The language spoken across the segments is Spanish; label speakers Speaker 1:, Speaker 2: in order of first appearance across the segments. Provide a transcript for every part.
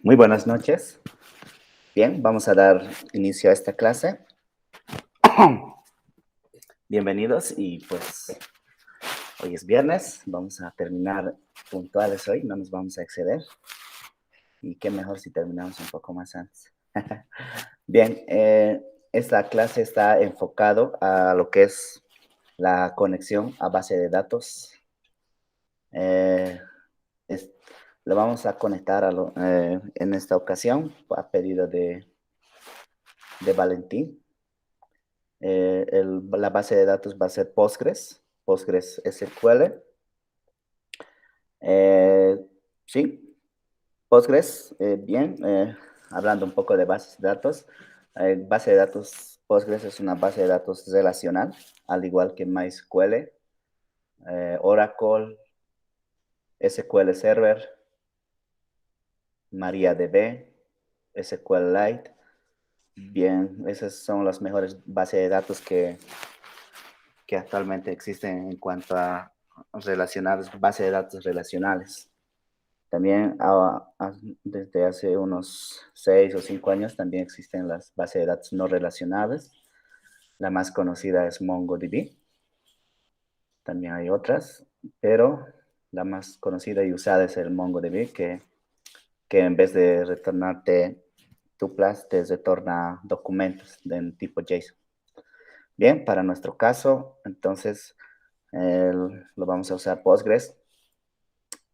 Speaker 1: Muy buenas noches. Bien, vamos a dar inicio a esta clase. Bienvenidos y pues hoy es viernes, vamos a terminar puntuales hoy, no nos vamos a exceder. Y qué mejor si terminamos un poco más antes. Bien, esta clase está enfocado a lo que es la conexión a base de datos. Eh, es- Lo vamos a conectar en esta ocasión a pedido de Valentín. La base de datos va a ser Postgres SQL. Eh, sí, Postgres, bien, hablando un poco de bases de datos. Base de datos, Postgres es una base de datos relacional, al igual que MySQL, Oracle, SQL Server, MariaDB, SQLite. Bien, esas son las mejores bases de datos que actualmente existen en cuanto a relacionados, base de datos relacionales. También desde hace unos 6 o 5 años también existen las bases de datos no relacionadas. La más conocida es MongoDB. También hay otras, pero la más conocida y usada es el MongoDB, que en vez de retornarte tuplas, te retorna documentos de tipo JSON. Bien, para nuestro caso, entonces, lo vamos a usar Postgres.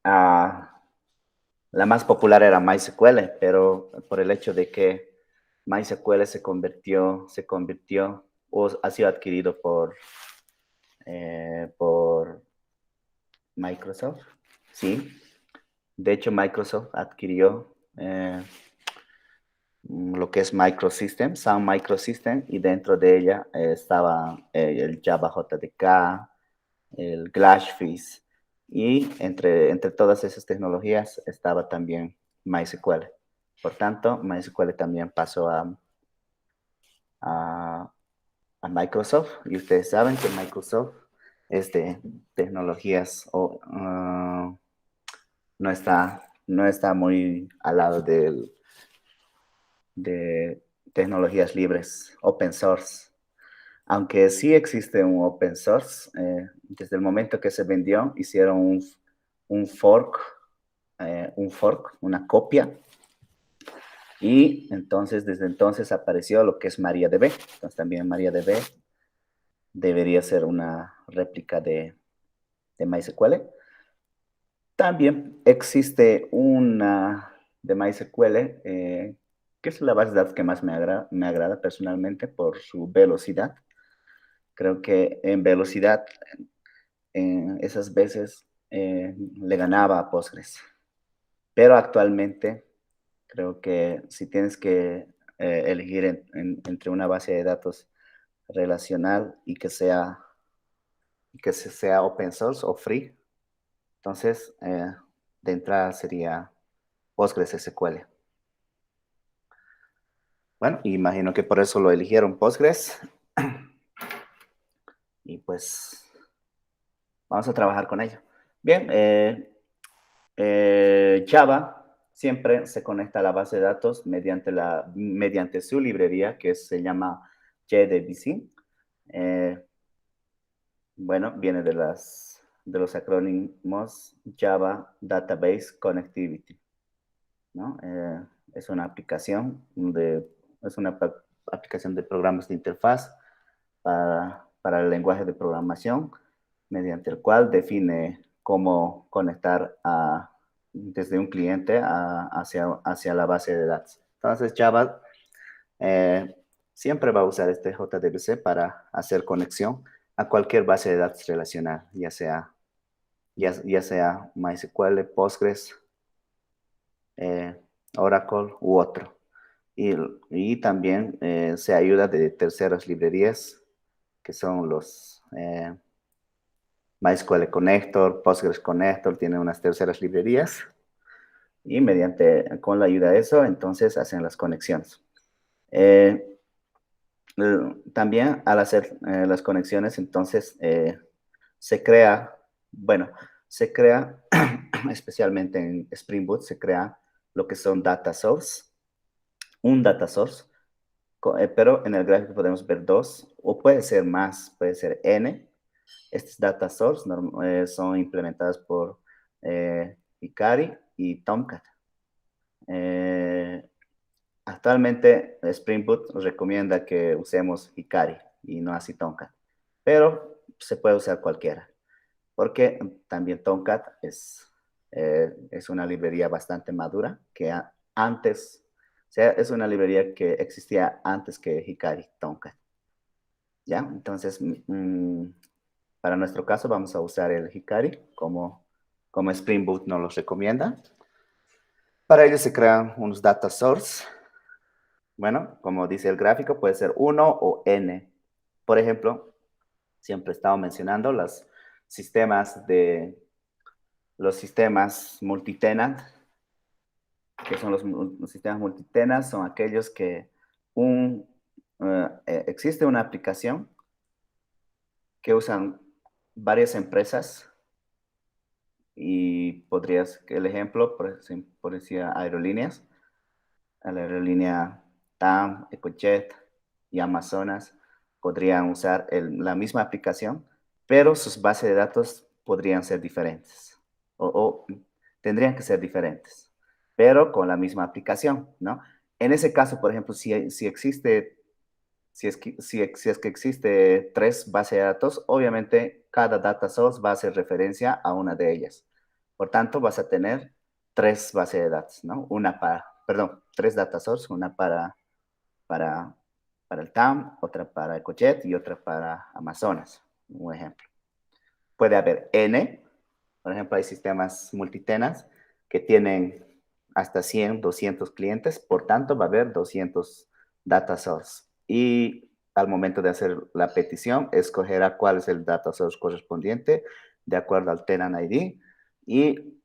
Speaker 1: La más popular era MySQL, pero por el hecho de que MySQL se convirtió o ha sido adquirido por Microsoft. Sí, de hecho Microsoft adquirió lo que es Microsystems, Sun Microsystems, y dentro de ella estaba el Java JDK, el Glassfish, y entre todas esas tecnologías estaba también MySQL. Por tanto, MySQL también pasó a, a Microsoft, y ustedes saben que Microsoft es de tecnologías no está muy al lado de tecnologías libres, open source. Aunque sí existe un open source, desde el momento que se vendió, hicieron un fork, una copia, y entonces desde entonces apareció lo que es MariaDB. Entonces también MariaDB debería ser una réplica de MySQL. También existe una de MySQL, que es la base de datos que más me agrada personalmente por su velocidad. Creo que en velocidad, esas veces le ganaba a Postgres. Pero actualmente creo que si tienes que elegir entre una base de datos relacional y que sea open source o free, entonces de entrada sería Postgres SQL. Bueno, imagino que por eso lo eligieron Postgres. Y pues vamos a trabajar con ello. Bien, Java siempre se conecta a la base de datos mediante su librería, que se llama JDBC. Bueno, viene de los acrónimos Java Database Connectivity, ¿no? Es una aplicación de programas de interfaz para el lenguaje de programación, mediante el cual define cómo conectar desde un cliente hacia la base de datos. Entonces, Java siempre va a usar este JDBC para hacer conexión a cualquier base de datos relacional, ya sea MySQL, Postgres, eh, Oracle u otro. Y también se ayuda de terceras librerías, que son los MySQL Connector, Postgres Connector, tiene unas terceras librerías. Y con la ayuda de eso, entonces hacen las conexiones. También al hacer las conexiones, entonces se crea, especialmente en Spring Boot, se crea lo que son data source, un data source, pero en el gráfico podemos ver dos, o puede ser más, puede ser n. Estos data source son implementados por Hikari y Tomcat. Actualmente Spring Boot nos recomienda que usemos Hikari y no así Tomcat, pero se puede usar cualquiera, porque también Tomcat es una librería bastante madura que antes, o sea, es una librería que existía antes que Hikari, Tomcat. ¿Ya? Entonces, para nuestro caso vamos a usar el Hikari como Spring Boot nos lo recomienda. Para ello se crean unos data source. Bueno, como dice el gráfico, puede ser uno o n. Por ejemplo, siempre he estado mencionando los sistemas multitenant, que son los sistemas multitenant, son aquellos que existe una aplicación que usan varias empresas y el ejemplo, por decir aerolíneas, a la aerolínea TAM, EcoJet y Amazonas podrían usar la misma aplicación, pero sus bases de datos podrían ser diferentes o tendrían que ser diferentes, pero con la misma aplicación, ¿no? En ese caso, por ejemplo, si existe si es que existe tres bases de datos, obviamente cada data source va a hacer referencia a una de ellas. Por tanto, vas a tener tres bases de datos, ¿no? Tres data sources, una para, para el TAM, otra para EcoJet y otra para Amazonas, un ejemplo. Puede haber N, por ejemplo, hay sistemas multitenas que tienen hasta 100, 200 clientes, por tanto va a haber 200 data source. Y al momento de hacer la petición, escogerá cuál es el data source correspondiente de acuerdo al tenant ID y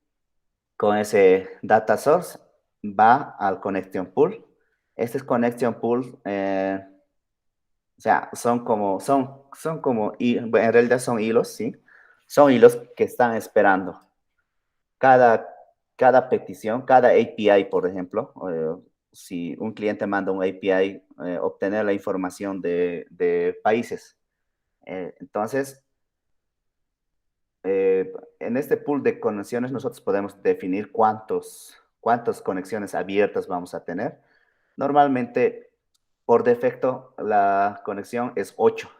Speaker 1: con ese data source va al connection pool. Este es connection pool, o sea, en realidad son hilos, ¿sí? Son hilos que están esperando. Cada, cada petición, cada API, por ejemplo, si un cliente manda un API, obtener la información de países. Entonces, en este pool de conexiones nosotros podemos definir cuántas conexiones abiertas vamos a tener. Normalmente, por defecto, la conexión es 8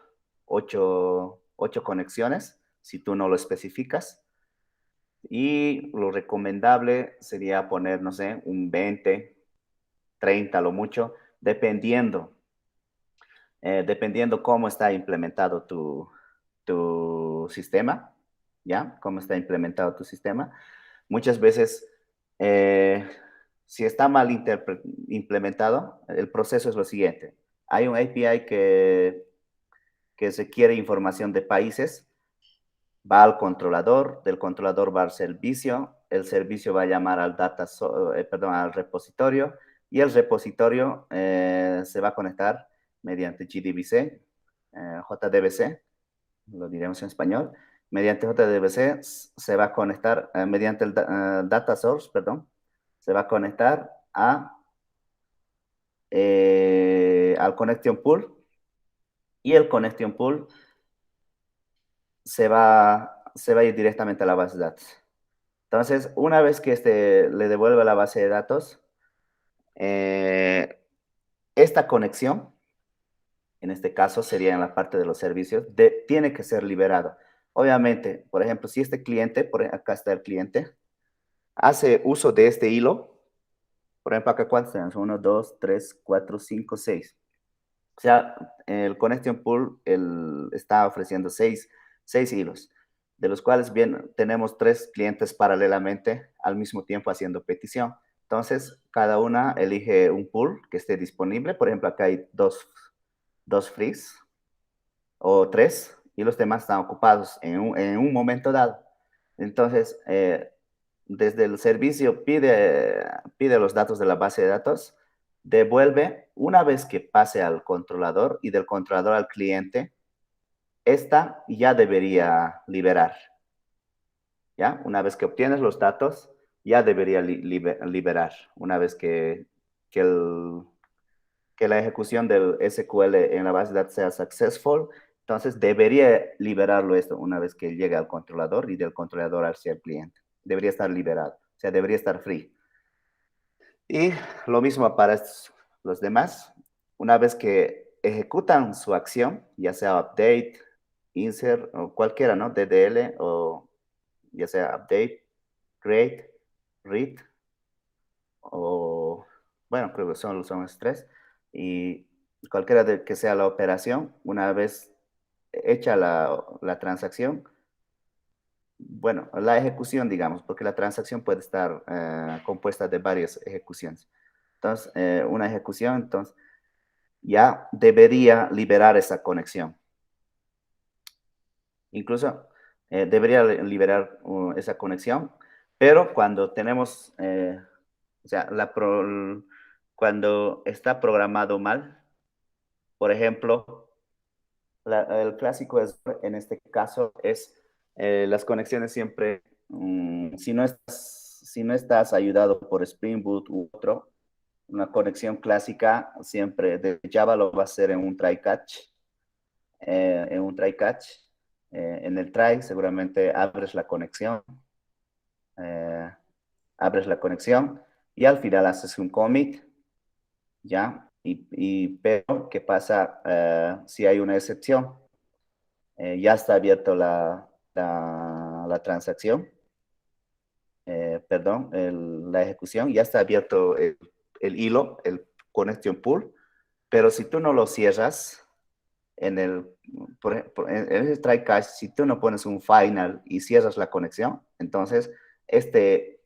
Speaker 1: conexiones, si tú no lo especificas. Y lo recomendable sería poner, no sé, un 20, 30 lo mucho, dependiendo cómo está implementado tu sistema, ¿ya? Cómo está implementado tu sistema. Muchas veces, eh, si está mal implementado, el proceso es lo siguiente. Hay un API que requiere información de países, va al controlador, del controlador va al servicio, el servicio va a llamar al repositorio y el repositorio se va a conectar mediante JDBC, JDBC, lo diremos en español. Mediante JDBC se va a conectar, mediante el data source, perdón, se va a conectar al connection pool y el connection pool se va a ir directamente a la base de datos. Entonces, una vez que le devuelve la base de datos, esta conexión, en este caso sería en la parte de los servicios, tiene que ser liberado. Obviamente, por ejemplo, si este cliente, acá está el cliente, hace uso de este hilo, por ejemplo, acá cuántos tenemos, 1, 2, 3, 4, 5, 6. O sea, el Connection Pool está ofreciendo 6 hilos, de los cuales bien tenemos 3 clientes paralelamente al mismo tiempo haciendo petición. Entonces, cada una elige un pool que esté disponible. Por ejemplo, acá hay dos frees o 3 y los demás están ocupados en un momento dado. Entonces, desde el servicio pide los datos de la base de datos, devuelve una vez que pase al controlador y del controlador al cliente, esta ya debería liberar. ¿Ya? Una vez que obtienes los datos, ya debería liberar una vez que, que la ejecución del SQL en la base de datos sea successful. Entonces debería liberarlo esto una vez que llegue al controlador y del controlador hacia el cliente. Debería estar liberado, o sea, debería estar free. Y lo mismo para los demás. Una vez que ejecutan su acción, ya sea update, insert o cualquiera, ¿no? DDL o ya sea update, create, read o, bueno, creo que son los tres. Y cualquiera de que sea la operación, una vez hecha la transacción, bueno, la ejecución, digamos, porque la transacción puede estar compuesta de varias ejecuciones. Entonces, una ejecución, entonces, ya debería liberar esa conexión. Incluso debería liberar esa conexión, pero cuando tenemos, o sea, cuando está programado mal, por ejemplo, el clásico es, en este caso es las conexiones siempre, si no estás ayudado por Spring Boot u otro, una conexión clásica siempre de Java lo va a hacer en un try catch. En el try seguramente eh, abres la conexión y al final haces un commit, ¿ya? Pero, ¿qué pasa si hay una excepción? Ya está abierto la transacción, perdón, la ejecución, ya está abierto el hilo, el connection pool, pero si tú no lo cierras, en el, en el try catch, si tú no pones un final y cierras la conexión, entonces este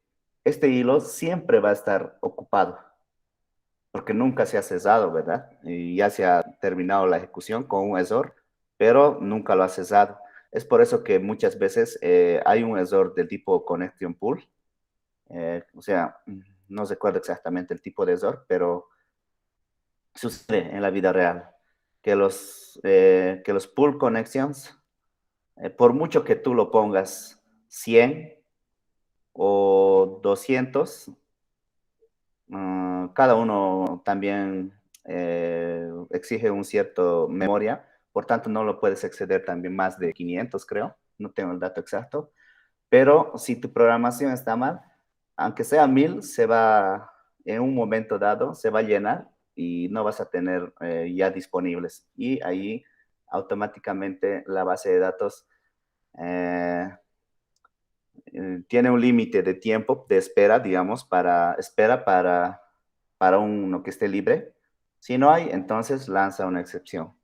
Speaker 1: hilo siempre va a estar ocupado, porque nunca se ha cesado, ¿verdad? Y ya se ha terminado la ejecución con un error, pero nunca lo ha cesado. Es por eso que muchas veces hay un error del tipo connection pool, o sea, no recuerdo exactamente el tipo de error, pero sucede en la vida real que los pull connections, por mucho que tú lo pongas 100 o 200, cada uno también exige un cierto memoria, por tanto no lo puedes exceder también más de 500, creo, no tengo el dato exacto, pero si tu programación está mal, aunque sea 1000, en un momento dado, se va a llenar y no vas a tener ya disponibles. Y ahí automáticamente la base de datos eh, tiene un límite de tiempo de espera, digamos, para uno que esté libre. Si no hay, entonces lanza una excepción.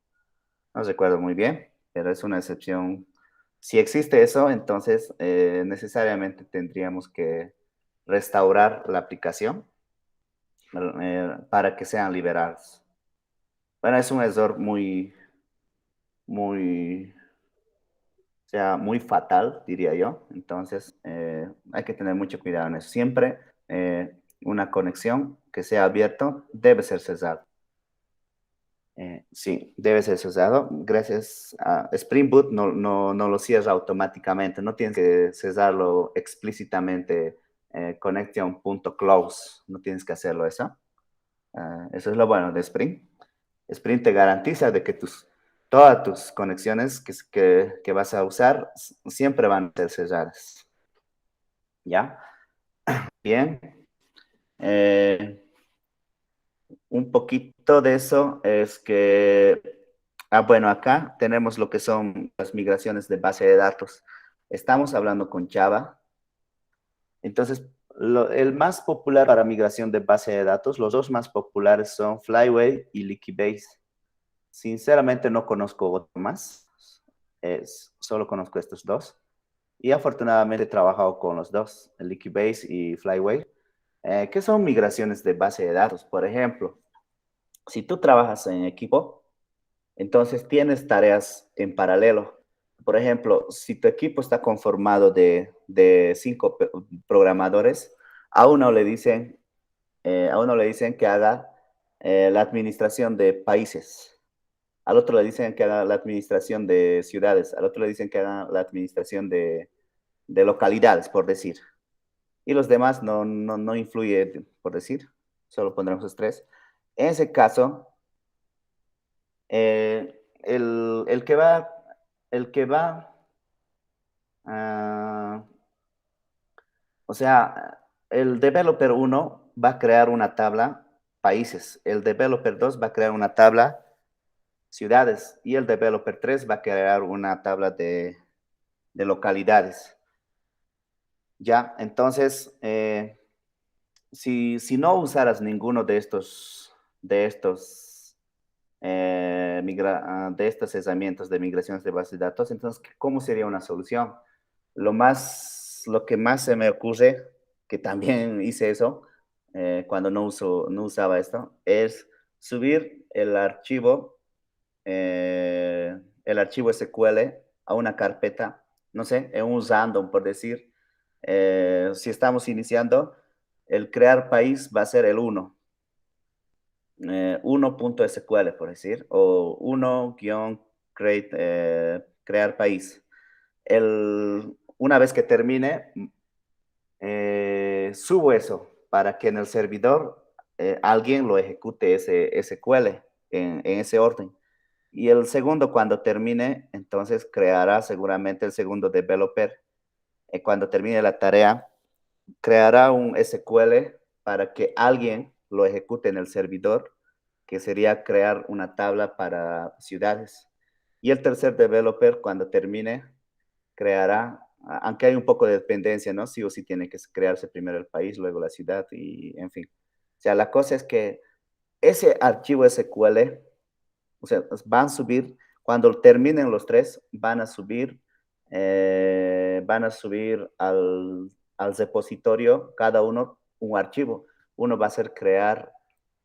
Speaker 1: No recuerdo muy bien, pero es una excepción. Si existe eso, entonces necesariamente tendríamos que restaurar la aplicación para que sean liberados. Bueno, es un error muy, o sea, muy fatal, diría yo. Entonces, hay que tener mucho cuidado en eso. Siempre una conexión que sea abierta debe ser cesada. Sí, debe ser cesado. Gracias a Spring Boot no lo cierra automáticamente. No tienes que cesarlo explícitamente connection.close. No tienes que hacerlo eso. Eso es lo bueno de Spring. Spring te garantiza de que todas tus conexiones que vas a usar siempre van a ser cerradas. ¿Ya? Bien. Eh, un poquito de eso es que, bueno, acá tenemos lo que son las migraciones de base de datos. Estamos hablando con Java. Entonces, el más popular para migración de base de datos, los dos más populares son Flyway y Liquibase. Sinceramente no conozco otro más, solo conozco estos dos. Y afortunadamente he trabajado con los dos, Liquibase y Flyway, que son migraciones de base de datos. Por ejemplo, si tú trabajas en equipo, entonces tienes tareas en paralelo. Por ejemplo, si tu equipo está conformado de 5 programadores, a uno le dicen, que haga la administración de países. Al otro le dicen que haga la administración de ciudades, al otro le dicen que haga la administración de localidades, por decir. y los demás no influye, por decir, solo pondremos los tres. En ese caso, el que va, el que va, ah, o sea, el developer uno va a crear una tabla países, el developer 2 va a crear una tabla ciudades y el developer 3 va a crear una tabla de localidades. Ya, entonces, si no usaras ninguno de estos, de estas herramientas de migraciones de bases de datos, entonces, ¿cómo sería una solución? Lo que más se me ocurre, que también hice eso cuando no usaba esto, es subir el archivo SQL a una carpeta, no sé, en un random, por decir. Si estamos iniciando, el crear país va a ser el 1, 1.sql, por decir, o 1-create, crear país. Una vez que termine, subo eso para que en el servidor alguien lo ejecute ese SQL en ese orden. Y el segundo, cuando termine, entonces creará seguramente el segundo developer. Cuando termine la tarea, creará un SQL para que alguien lo ejecute en el servidor, que sería crear una tabla para ciudades. Y el tercer developer, cuando termine, creará, aunque hay un poco de dependencia, ¿no? Sí o sí tiene que crearse primero el país, luego la ciudad y en fin. O sea, la cosa es que ese archivo SQL, o sea, van a subir, cuando terminen los tres, van a subir al repositorio cada uno un archivo. Uno va a ser crear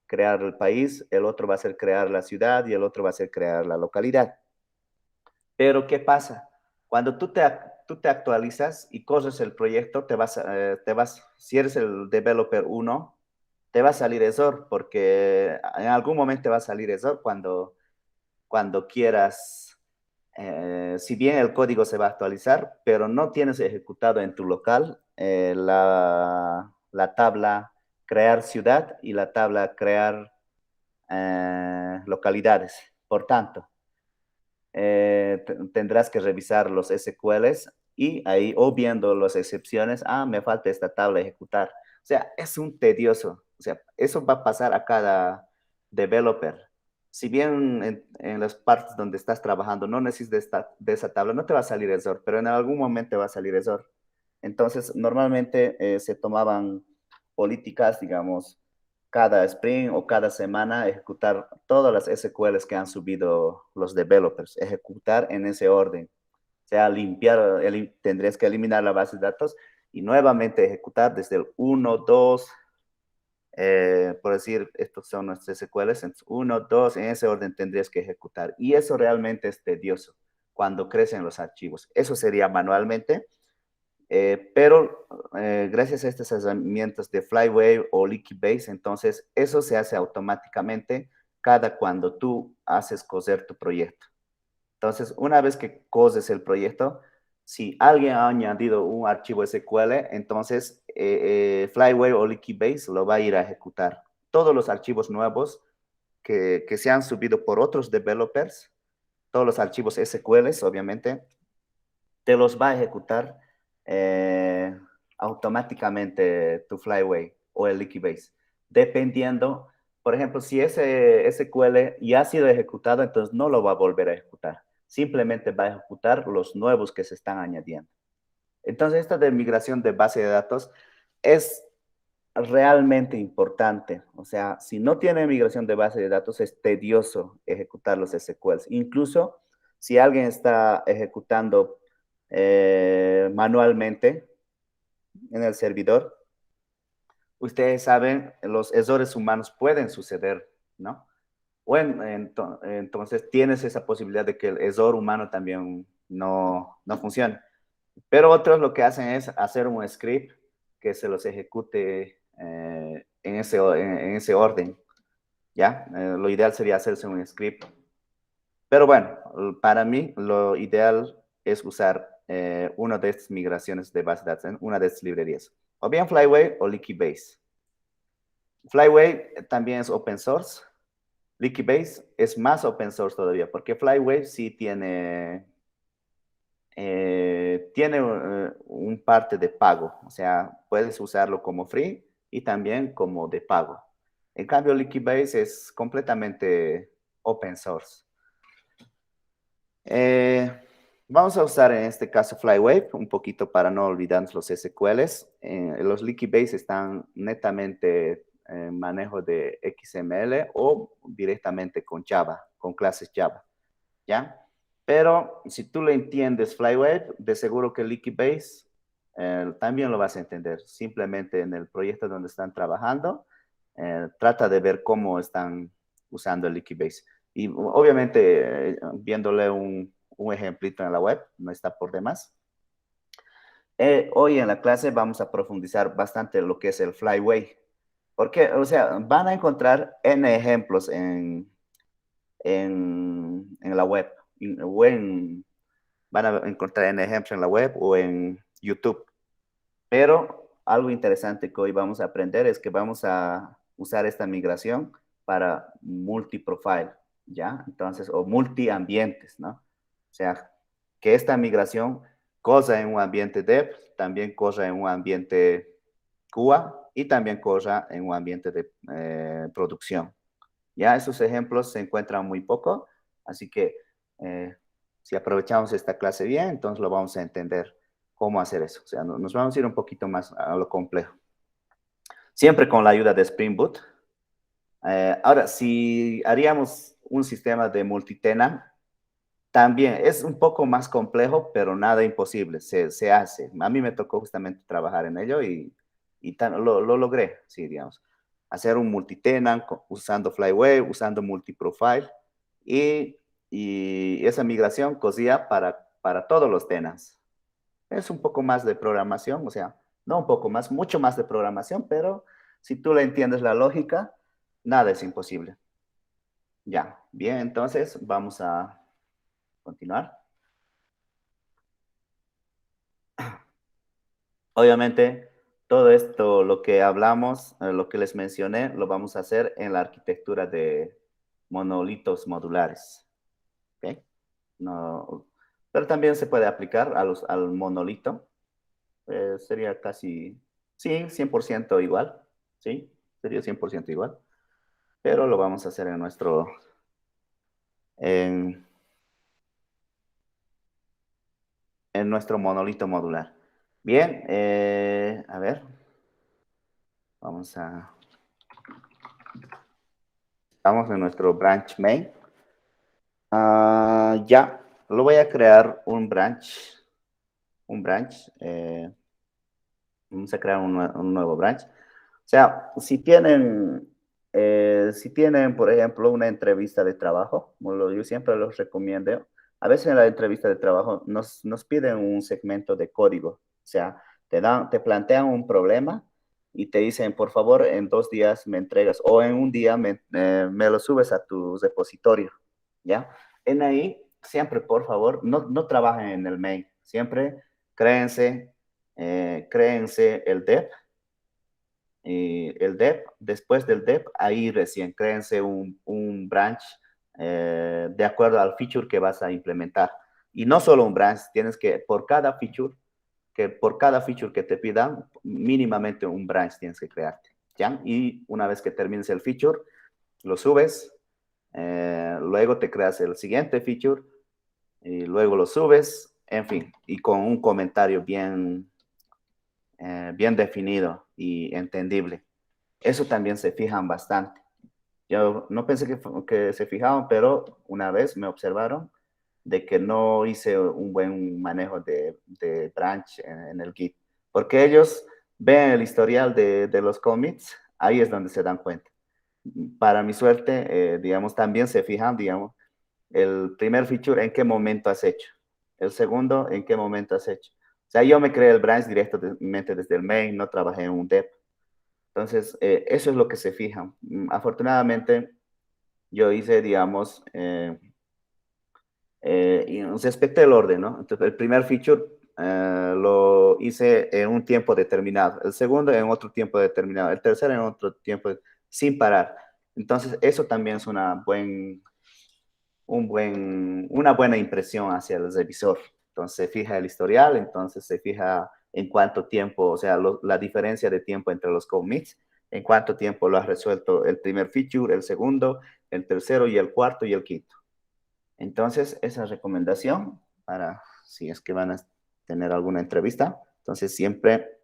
Speaker 1: el país, el otro va a ser crear la ciudad y el otro va a ser crear la localidad. Pero ¿qué pasa? Cuando tú te actualizas y corres el proyecto, si eres el developer uno, te va a salir error, porque en algún momento te va a salir error cuando quieras, si bien el código se va a actualizar, pero no tienes ejecutado en tu local la tabla crear ciudad y la tabla crear localidades. Por tanto, tendrás que revisar los SQLs y ahí, o viendo las excepciones, me falta esta tabla a ejecutar. O sea, es un tedioso. O sea, eso va a pasar a cada developer. Si bien en las partes donde estás trabajando no necesitas de esa tabla, no te va a salir error, pero en algún momento va a salir error. Entonces, normalmente se tomaban políticas, digamos, cada sprint o cada semana ejecutar todas las SQLs que han subido los developers, ejecutar en ese orden. O sea, tendrías que eliminar la base de datos y nuevamente ejecutar desde el 1, 2, por decir, estos son nuestros SQLs, 1, 2, en ese orden tendrías que ejecutar. Y eso realmente es tedioso cuando crecen los archivos. Eso sería manualmente, pero gracias a estas herramientas de Flyway o Liquibase, entonces eso se hace automáticamente cada cuando tú haces coser tu proyecto. Entonces, una vez que coses el proyecto, si alguien ha añadido un archivo SQL, entonces Flyway o Liquibase lo va a ir a ejecutar. Todos los archivos nuevos que se han subido por otros developers, todos los archivos SQLs, obviamente, te los va a ejecutar automáticamente tu Flyway o el Liquibase, dependiendo, por ejemplo, si ese SQL ya ha sido ejecutado, entonces no lo va a volver a ejecutar, simplemente va a ejecutar los nuevos que se están añadiendo. Entonces, esta de migración de base de datos es realmente importante. O sea, si no tiene migración de base de datos, es tedioso ejecutar los SQLs. Incluso si alguien está ejecutando manualmente en el servidor, ustedes saben, los errores humanos pueden suceder, ¿no? Entonces tienes esa posibilidad de que el error humano también no funcione. Pero otros lo que hacen es hacer un script que se los ejecute en ese orden, ¿ya? Lo ideal sería hacerse un script. Pero bueno, para mí lo ideal es usar una de estas migraciones de base de datos, una de estas librerías. o bien Flywave o Leaky Base. Flywave también es open source. Leaky Base es más open source todavía, porque Flywave sí tiene un parte de pago, o sea, puedes usarlo como free y también como de pago. En cambio, Leaky Base es completamente open source. Eh, Vamos a usar en este caso Flywave, un poquito para no olvidarnos los SQLs. Los Leaky Base están netamente en manejo de XML o directamente con Java, con clases Java, ¿ya? Pero si tú le entiendes Flywave, de seguro que Leaky Base también lo vas a entender. Simplemente en el proyecto donde están trabajando, trata de ver cómo están usando el Leaky Base. Y obviamente, viéndole un ejemplito en la web, no está por demás. Hoy en la clase vamos a profundizar bastante lo que es el Flywave. Porque, o sea, van a encontrar N ejemplos en la web. Van a encontrar N ejemplos en la web o en YouTube. Pero algo interesante que hoy vamos a aprender es que vamos a usar esta migración para multiprofile, ¿ya? Entonces, o multiambientes, ¿no? O sea, que esta migración corra en un ambiente dev, también corra en un ambiente QA y también corra en un ambiente de producción. Ya esos ejemplos se encuentran muy poco, así que si aprovechamos esta clase bien, entonces lo vamos a entender cómo hacer eso. O sea, nos vamos a ir un poquito más a lo complejo. Siempre con la ayuda de Spring Boot. Ahora, si haríamos un sistema de multitenant, también es un poco más complejo, pero nada imposible, se hace. A mí me tocó justamente trabajar en ello y lo logré, sí, digamos. Hacer un multitenant usando Flywave, usando multiprofile y esa migración cosía para todos los tenants. Es un poco más de programación, o sea, no un poco más, mucho más de programación, pero si tú le entiendes la lógica, nada es imposible. Ya, bien, entonces vamos a continuar. Obviamente, todo esto, lo que hablamos, lo que les mencioné, lo vamos a hacer en la arquitectura de monolitos modulares. ¿Ok? No, pero también se puede aplicar al monolito. Sería casi, sí, 100% igual. Sí, sería 100% igual. Pero lo vamos a hacer en, en nuestro monolito modular. Bien, a ver, vamos a... Estamos en nuestro branch main. Ya, lo voy a crear un branch. Vamos a crear un nuevo branch. O sea, si tienen, por ejemplo, una entrevista de trabajo, como yo siempre los recomiendo, a veces en la entrevista de trabajo nos piden un segmento de código. O sea, te plantean un problema y te dicen, por favor, en 2 días me entregas o en un día me lo subes a tu repositorio, ¿ya? En ahí, siempre, por favor, no trabajen en el main. Siempre créense el dev, después del dev, ahí recién créense un branch de acuerdo al feature que vas a implementar. Y no solo un branch, tienes que, por cada feature que te pidan, mínimamente un branch tienes que crearte, ¿ya? Y una vez que termines el feature, lo subes, luego te creas el siguiente feature, y luego lo subes, en fin, y con un comentario bien definido y entendible. Eso también se fijan bastante. Yo no pensé que se fijaban, pero una vez me observaron de que no hice un buen manejo de branch en el Git, porque ellos ven el historial de los commits, ahí es donde se dan cuenta. Para mi suerte, digamos, también se fijan, digamos, el primer feature, en qué momento has hecho. El segundo, en qué momento has hecho. O sea, yo me creé el branch directamente desde el main, no trabajé en un dev. Entonces, eso es lo que se fijan. Afortunadamente, yo hice, digamos, y respecto al orden, ¿no? Entonces, el primer feature lo hice en un tiempo determinado, el segundo en otro tiempo determinado, el tercero en otro tiempo, sin parar. Entonces, eso también es una buena impresión hacia el revisor. Entonces, se fija el historial, entonces se fija en cuánto tiempo, o sea, la diferencia de tiempo entre los commits, en cuánto tiempo lo has resuelto el primer feature, el segundo, el tercero y el cuarto y el quinto. Entonces, esa recomendación para si es que van a tener alguna entrevista. Entonces, siempre,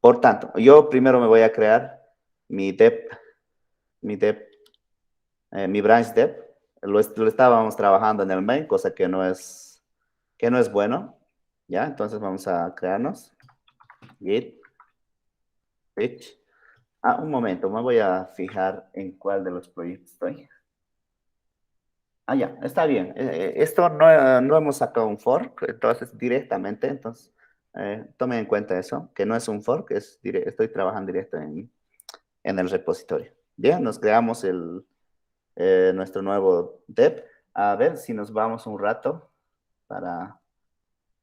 Speaker 1: por tanto, yo primero me voy a crear mi dev, mi dev, mi branch dev. Lo estábamos trabajando en el main, cosa que no es bueno. ¿Ya? Entonces vamos a crearnos git, switch. Un momento, me voy a fijar en cuál de los proyectos estoy. Ya, está bien. Esto no hemos sacado un fork, entonces directamente, entonces tomen en cuenta eso, que no es un fork, estoy trabajando directo en el repositorio. Bien, nos creamos nuestro nuevo dev. A ver si nos vamos un rato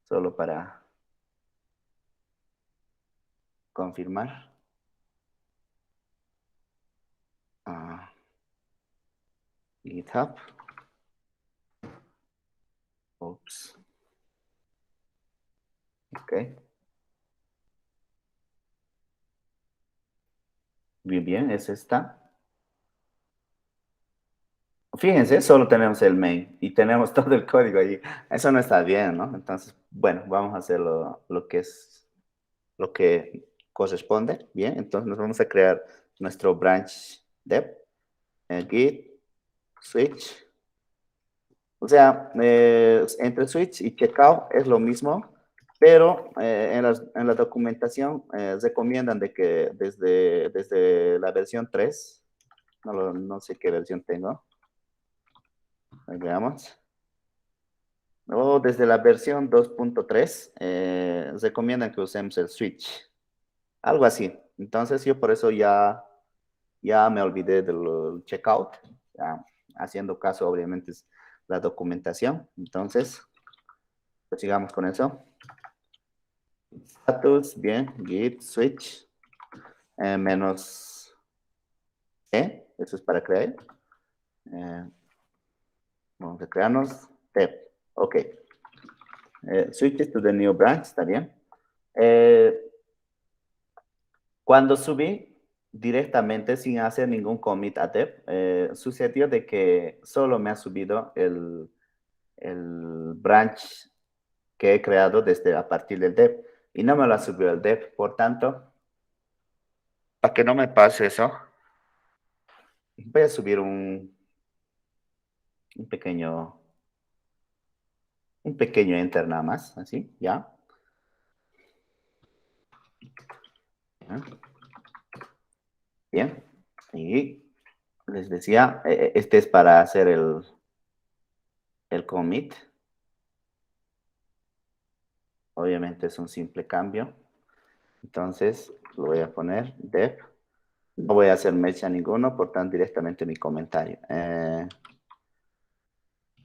Speaker 1: solo para confirmar. GitHub. Oops. Ok. Bien, bien, es esta. Fíjense, solo tenemos el main y tenemos todo el código ahí. Eso no está bien, ¿no? Entonces, bueno, vamos a hacer lo que corresponde. Bien, entonces nos vamos a crear nuestro branch dev, git, switch. O sea, entre switch y checkout es lo mismo, pero en la documentación recomiendan de que desde la versión 3, no sé qué versión tengo, ahí veamos. O desde la versión 2.3 recomiendan que usemos el switch, algo así. Entonces yo por eso ya me olvidé del checkout, ya, haciendo caso obviamente es la documentación. Entonces, pues sigamos con eso. Status, bien, git switch, menos eso es para crear. Vamos a crearnos dev, ok. Switches to the new branch, está bien. Cuando subí directamente sin hacer ningún commit a dev, sucedió de que solo me ha subido el branch que he creado desde a partir del dev y no me lo ha subido el dev. Por tanto, para que no me pase eso, voy a subir un pequeño, un pequeño enter nada más, así, ya. Bien. Y les decía, este es para hacer el commit. Obviamente es un simple cambio. Entonces, lo voy a poner dev. No voy a hacer mecha a ninguno, por tanto, directamente mi comentario.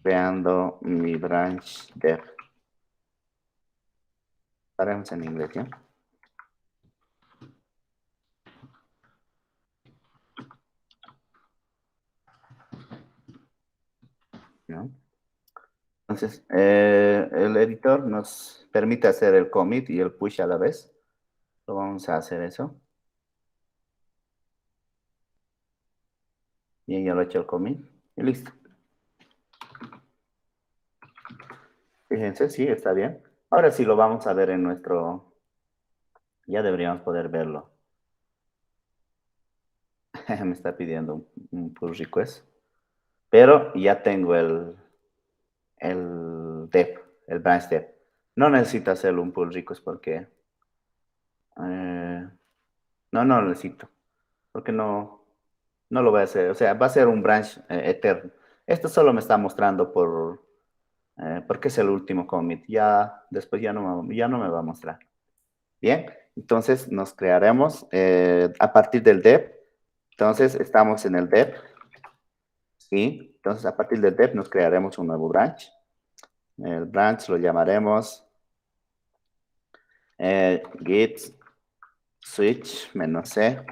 Speaker 1: Creando mi branch dev. Haremos en inglés, ¿ya? ¿No? Entonces, el editor nos permite hacer el commit y el push a la vez. Lo vamos a hacer eso. Bien, ya lo he hecho el commit. Y listo. Fíjense, sí, está bien. Ahora sí lo vamos a ver en nuestro... Ya deberíamos poder verlo. Me está pidiendo un pull request. Pero ya tengo el dev, el branch dev. No necesito hacerlo un pull request porque... no lo necesito. Porque no lo voy a hacer. O sea, va a ser un branch eterno. Esto solo me está mostrando porque es el último commit. Ya después ya no me va a mostrar. Bien, entonces nos crearemos a partir del dev. Entonces estamos en el dev. Sí, entonces a partir del dev nos crearemos un nuevo branch. El branch lo llamaremos Git switch -c.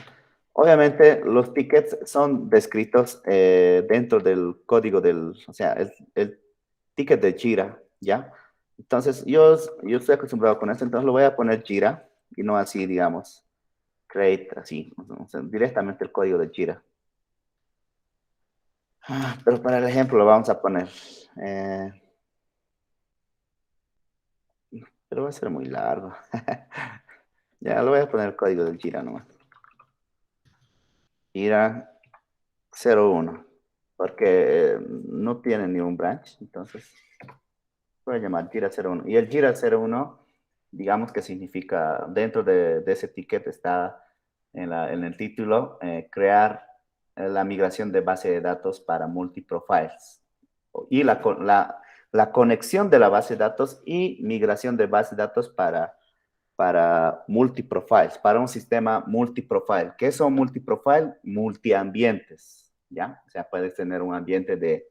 Speaker 1: Obviamente los tickets son descritos dentro del código o sea, el ticket de Jira, ¿ya? Entonces, yo estoy acostumbrado con esto, entonces lo voy a poner Jira y no así, digamos, create, así, o sea, directamente el código de Jira. Pero para el ejemplo lo vamos a poner, eh, pero va a ser muy largo. Ya, lo voy a poner el código del Jira nomás. Jira 01, porque no tiene ni un branch, entonces voy a llamar Jira 01. Y el Jira 01, digamos que significa, dentro de ese ticket está en el título, crear la migración de base de datos para multiprofiles. Y la conexión de la base de datos y migración de base de datos para multiprofiles, para un sistema multiprofile. ¿Qué son multiprofile? Multiambientes, ¿ya? O sea, puedes tener un ambiente de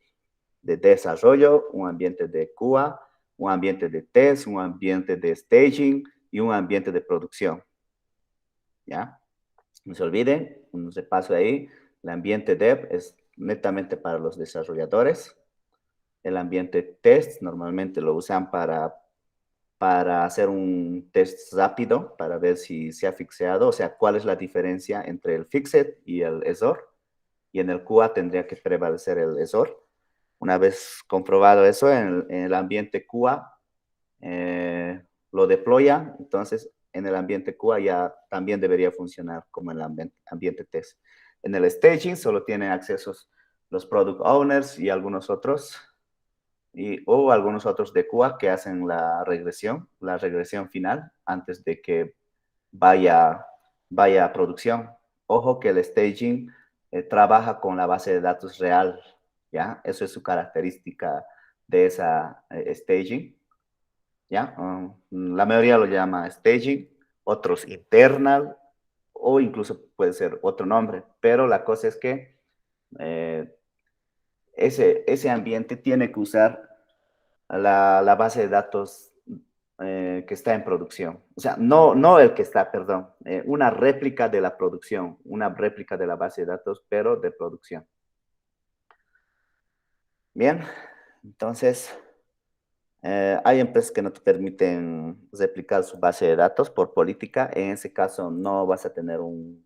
Speaker 1: desarrollo, un ambiente de QA, un ambiente de test, un ambiente de staging y un ambiente de producción, ¿ya? No se olviden, un repaso ahí, el ambiente dev es netamente para los desarrolladores, el ambiente test normalmente lo usan para hacer un test rápido, para ver si se ha fixeado, o sea, cuál es la diferencia entre el fixed y el ESOR, y en el QA tendría que prevalecer el ESOR. Una vez comprobado eso en el ambiente QA, lo deploya, entonces en el ambiente QA ya también debería funcionar como en el ambiente test. En el staging solo tienen accesos los product owners y algunos otros, o algunos otros de QA que hacen la regresión final antes de que vaya a producción. Ojo que el staging trabaja con la base de datos real, ¿ya? Eso es su característica de esa staging, ¿ya? La mayoría lo llama staging, otros internal, o incluso puede ser otro nombre, pero la cosa es que eh, ese ambiente tiene que usar la base de datos que está en producción. O sea, no el que está, perdón, una réplica de la producción, una réplica de la base de datos, pero de producción. Bien, entonces hay empresas que no te permiten replicar su base de datos por política. En ese caso no vas a tener un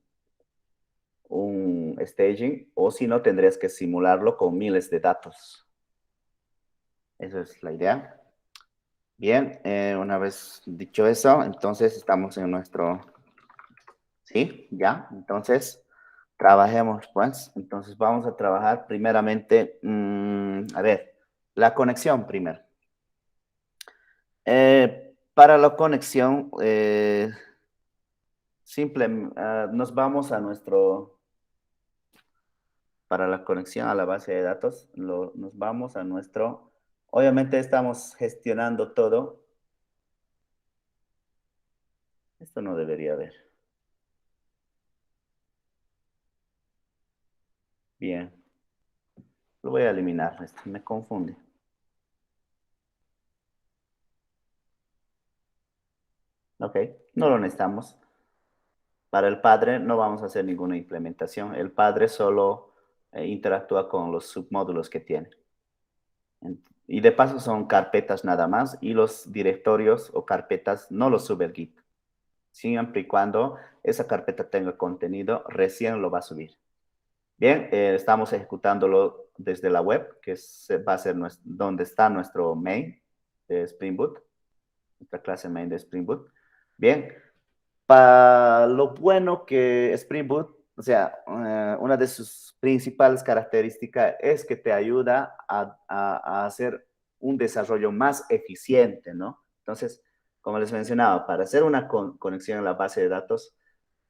Speaker 1: staging, o si no tendrías que simularlo con miles de datos. Esa es la idea. Bien, una vez dicho eso, entonces estamos en nuestro, ¿sí? Ya, entonces trabajemos pues. Entonces vamos a trabajar primeramente, a ver, la conexión primero. Para la conexión, nos vamos a para la conexión a la base de datos, nos vamos a obviamente estamos gestionando todo. Esto no debería haber. Bien, lo voy a eliminar, esto me confunde. Ok, no lo necesitamos. Para el padre no vamos a hacer ninguna implementación. El padre solo interactúa con los submódulos que tiene. Y de paso son carpetas nada más, y los directorios o carpetas no los sube el Git. Siempre y cuando esa carpeta tenga contenido, recién lo va a subir. Bien, estamos ejecutándolo desde la web, va a ser donde está nuestro main de Spring Boot, nuestra clase main de Spring Boot. Bien, para lo bueno que Spring Boot, o sea, una de sus principales características es que te ayuda a hacer un desarrollo más eficiente, ¿no? Entonces, como les mencionaba, para hacer una conexión a la base de datos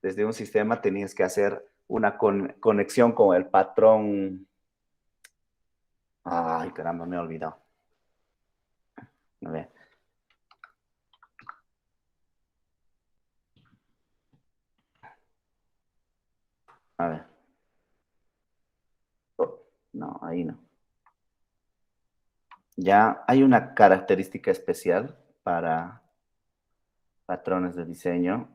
Speaker 1: desde un sistema tenías que hacer una conexión con el patrón. Ay, caramba, me he olvidado. A ver. A ver. Oh, no, ahí no. Ya hay una característica especial para Patrones de diseño,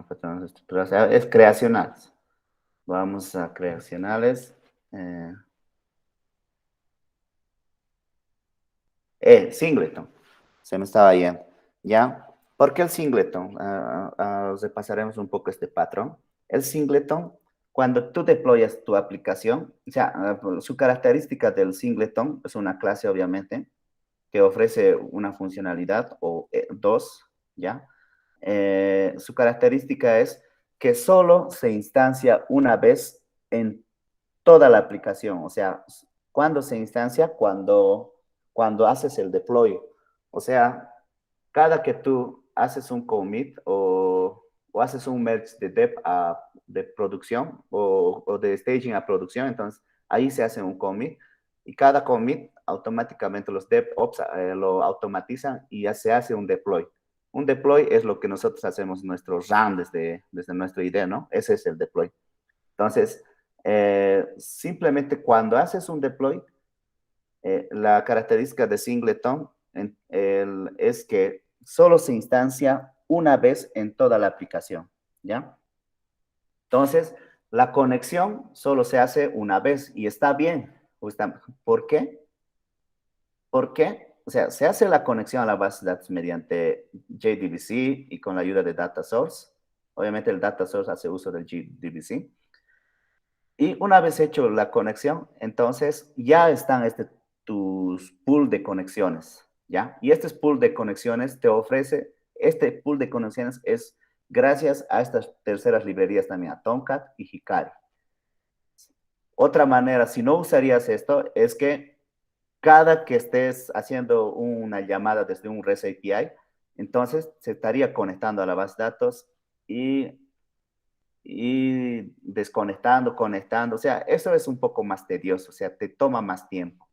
Speaker 1: patrones estructurales, es creacionales. Vamos a creacionales. eh, Singleton. Se me estaba yendo. ¿Ya? ¿Por qué el singleton? Repasaremos un poco este patrón. El singleton, cuando tú deployas tu aplicación, o sea, su característica del singleton es una clase, obviamente, que ofrece una funcionalidad o dos, ¿ya? Su característica es que solo se instancia una vez en toda la aplicación. O sea, ¿cuándo se instancia? Cuando haces el deploy. O sea, cada que tú haces un commit o haces un merge de dev a de producción o de staging a producción, entonces ahí se hace un commit y cada commit automáticamente los DevOps lo automatizan y ya se hace un deploy. Un deploy es lo que nosotros hacemos nuestro run desde nuestra idea, ¿no? Ese es el deploy. Entonces, simplemente cuando haces un deploy, la característica de singleton es que solo se instancia una vez en toda la aplicación, ¿ya? Entonces, la conexión solo se hace una vez y está bien. ¿Por qué? ¿Por qué? O sea, se hace la conexión a la base de datos mediante JDBC y con la ayuda de Data Source. Obviamente el Data Source hace uso del JDBC. Y una vez hecho la conexión, entonces ya están tus pool de conexiones, ¿ya? Y este pool de conexiones te ofrece, este pool de conexiones es gracias a estas terceras librerías también, a Tomcat y Hikari. Otra manera, si no usarías esto, es que cada que estés haciendo una llamada desde un REST API, entonces se estaría conectando a la base de datos y desconectando, conectando. O sea, eso es un poco más tedioso, o sea, te toma más tiempo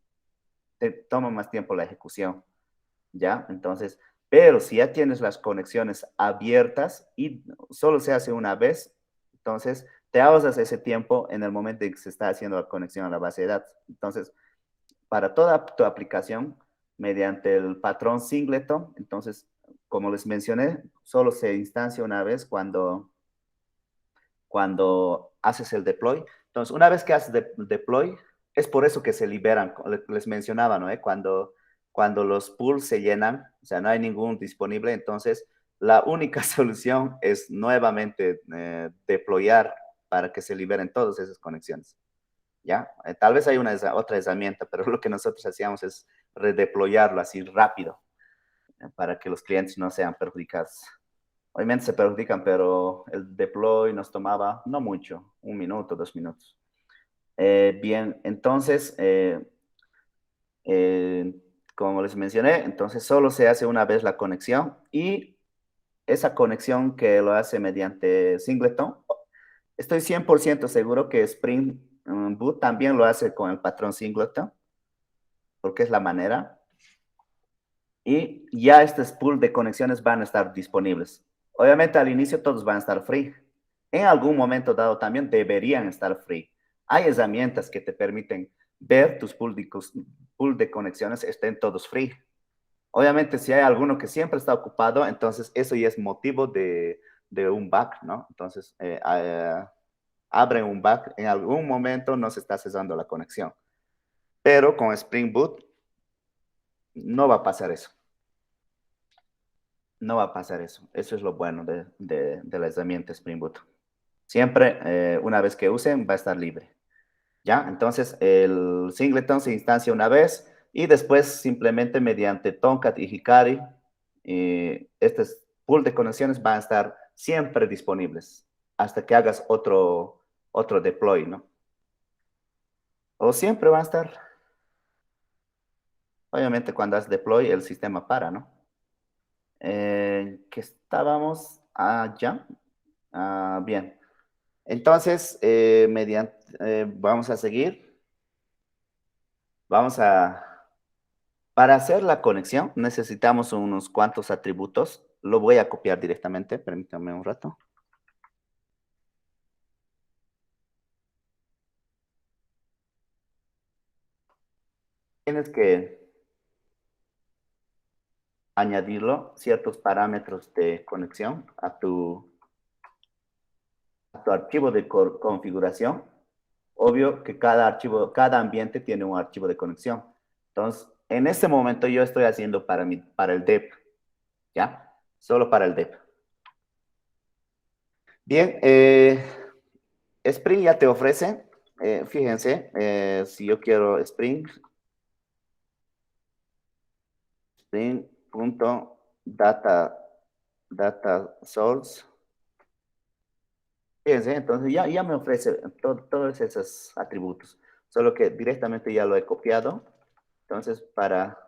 Speaker 1: la ejecución, ¿ya? Entonces, pero si ya tienes las conexiones abiertas y solo se hace una vez, entonces te ahorras ese tiempo en el momento en que se está haciendo la conexión a la base de datos. Entonces, para toda tu aplicación, mediante el patrón singleton, entonces, como les mencioné, solo se instancia una vez cuando haces el deploy. Entonces, una vez que haces deploy, es por eso que se liberan, les mencionaba, ¿no? Cuando los pools se llenan, o sea, no hay ningún disponible, entonces la única solución es nuevamente deployar para que se liberen todas esas conexiones. ¿Ya? Tal vez hay otra herramienta, pero lo que nosotros hacíamos es redeployarlo así rápido para que los clientes no sean perjudicados. Obviamente se perjudican, pero el deploy nos tomaba no mucho, 1 minuto, 2 minutos. Bien, entonces, eh, como les mencioné, entonces solo se hace una vez la conexión y esa conexión que lo hace mediante Singleton, estoy 100% seguro que Spring Boot también lo hace con el patrón Singleton, porque es la manera. Y ya este pool de conexiones van a estar disponibles. Obviamente al inicio todos van a estar free. En algún momento dado también deberían estar free. Hay herramientas que te permiten ver tus pool de conexiones estén todos free. Obviamente si hay alguno que siempre está ocupado, entonces eso ya es motivo de un bug, ¿no? Entonces abren un bug, en algún momento no se está cesando la conexión. Pero con Spring Boot no va a pasar eso. No va a pasar eso. Eso es lo bueno de la herramienta Spring Boot. Siempre, una vez que usen, va a estar libre. ¿Ya? Entonces, el singleton se instancia una vez y después simplemente mediante Tomcat y Hikari, este pool de conexiones van a estar siempre disponibles hasta que hagas otro deploy, ¿no? O siempre van a estar. Obviamente, cuando haces deploy, el sistema para, ¿no? Que estábamos allá. Bien. Entonces, vamos a seguir. Vamos a, para hacer la conexión necesitamos unos cuantos atributos. Lo voy a copiar directamente, permítame un rato. Tienes que, añadirlo ciertos parámetros de conexión a tu archivo de configuración. Obvio que cada archivo, cada ambiente tiene un archivo de conexión. Entonces, en este momento yo estoy haciendo para el dev, ¿ya? Solo para el dev. Bien, Spring ya te ofrece, fíjense, si yo quiero Spring.data data source. Fíjense, entonces ya me ofrece todos esos atributos, solo que directamente ya lo he copiado. Entonces, para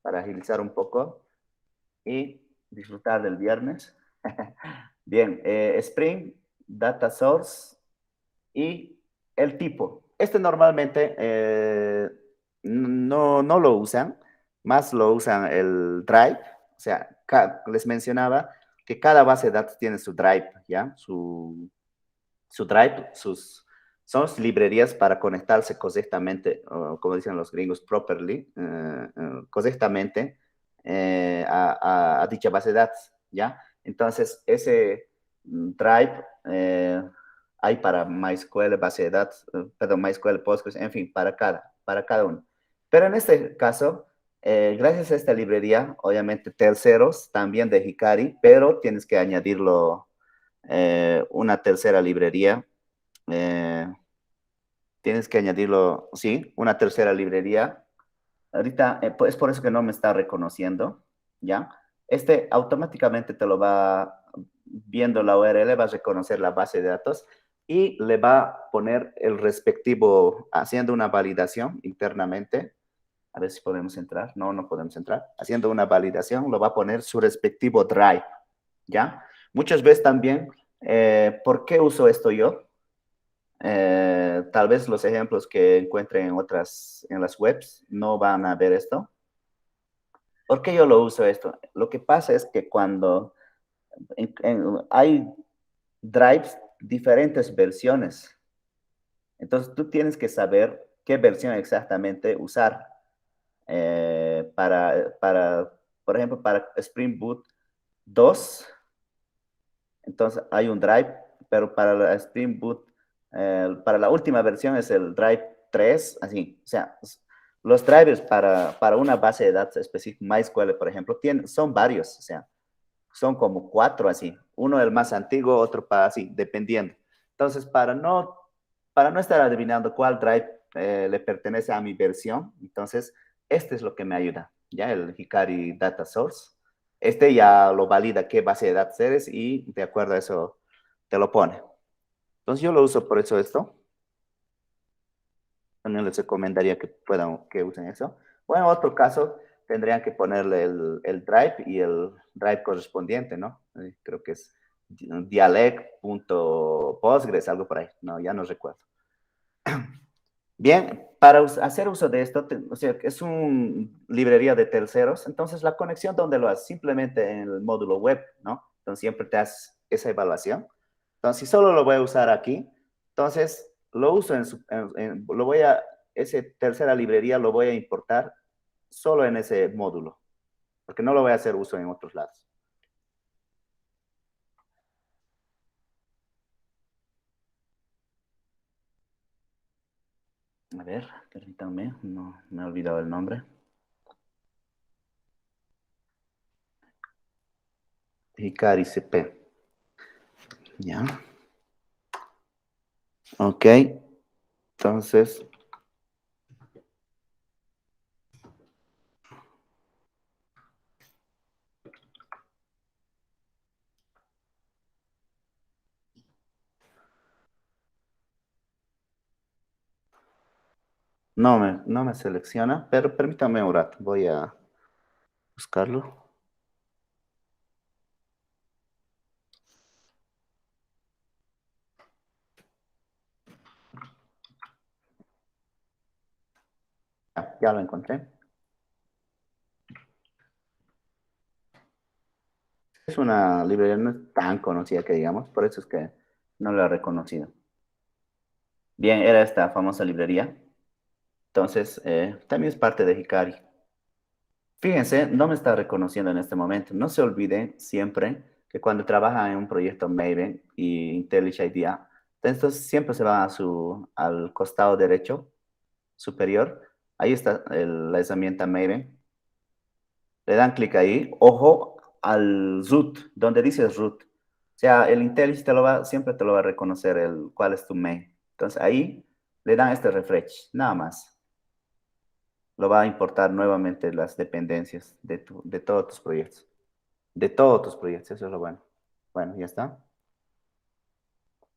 Speaker 1: agilizar un poco y disfrutar del viernes. Bien, Spring, Data Source y el tipo. Este normalmente no lo usan, más lo usan el Drive. O sea, les mencionaba que cada base de datos tiene su Drive, ¿ya? Su Drive, son librerías para conectarse correctamente, o como dicen los gringos, properly, correctamente a dicha base de datos, ¿ya? Entonces, ese Drive hay para MySQL, base de datos, perdón, MySQL, Postgres, en fin, para cada uno. Pero en este caso, gracias a esta librería, obviamente terceros también de Hikari, pero tienes que añadirlo una tercera librería. eh, Tienes que añadirlo, sí, una tercera librería. Ahorita, pues es por eso que no me está reconociendo, ¿ya? Este automáticamente te lo va viendo la URL, va a reconocer la base de datos y le va a poner el respectivo, haciendo una validación internamente. A ver si podemos entrar. No, no podemos entrar. Haciendo una validación, lo va a poner su respectivo drive, ¿ya? Muchas veces también, ¿por qué uso esto yo? Tal vez los ejemplos que encuentren en las webs no van a ver esto. ¿Por qué yo lo uso esto? Lo que pasa es que cuando hay drives, diferentes versiones, entonces tú tienes que saber qué versión exactamente usar por ejemplo, para Spring Boot 2. Entonces hay un drive, pero para la Spring Boot, para la última versión es el drive 3, así. O sea, los drivers para una base de datos específica, MySQL, por ejemplo, son varios, o sea, son como 4 así. Uno el más antiguo, otro para así, dependiendo. Entonces, para no estar adivinando cuál drive le pertenece a mi versión, entonces, este es lo que me ayuda, ¿ya? El Hikari Data Source. Este ya lo valida qué base de datos eres y de acuerdo a eso te lo pone. Entonces, yo lo uso por eso esto. También les recomendaría que usen eso. Bueno, en otro caso, tendrían que ponerle el drive y el drive correspondiente, ¿no? Creo que es dialect.postgres, algo por ahí. No, ya no recuerdo. Bien, para hacer uso de esto, o sea, es una librería de terceros, entonces la conexión, ¿dónde lo haces? Simplemente en el módulo web, ¿no? Entonces siempre te haces esa evaluación. Entonces, si solo lo voy a usar aquí, entonces lo uso esa tercera librería lo voy a importar solo en ese módulo, porque no lo voy a hacer uso en otros lados. A ver, permítanme, no me he olvidado el nombre. Hikari CP. Ya. Ok. Entonces, no me selecciona, pero permítame un rato, voy a buscarlo. Ya lo encontré. Es una librería no es tan conocida que digamos, por eso es que no la he reconocido. Bien, era esta famosa librería. Entonces, también es parte de Hikari. Fíjense, no me está reconociendo en este momento. No se olvide siempre que cuando trabaja en un proyecto Maven y IntelliJ IDEA, entonces siempre se va a al costado derecho superior. Ahí está la herramienta Maven. Le dan clic ahí. Ojo al root, donde dice root. O sea, el IntelliJ siempre te lo va a reconocer cuál es tu main. Entonces ahí le dan este refresh, nada más. Lo va a importar nuevamente las dependencias de todos tus proyectos. De todos tus proyectos, eso es lo bueno. Bueno, ya está.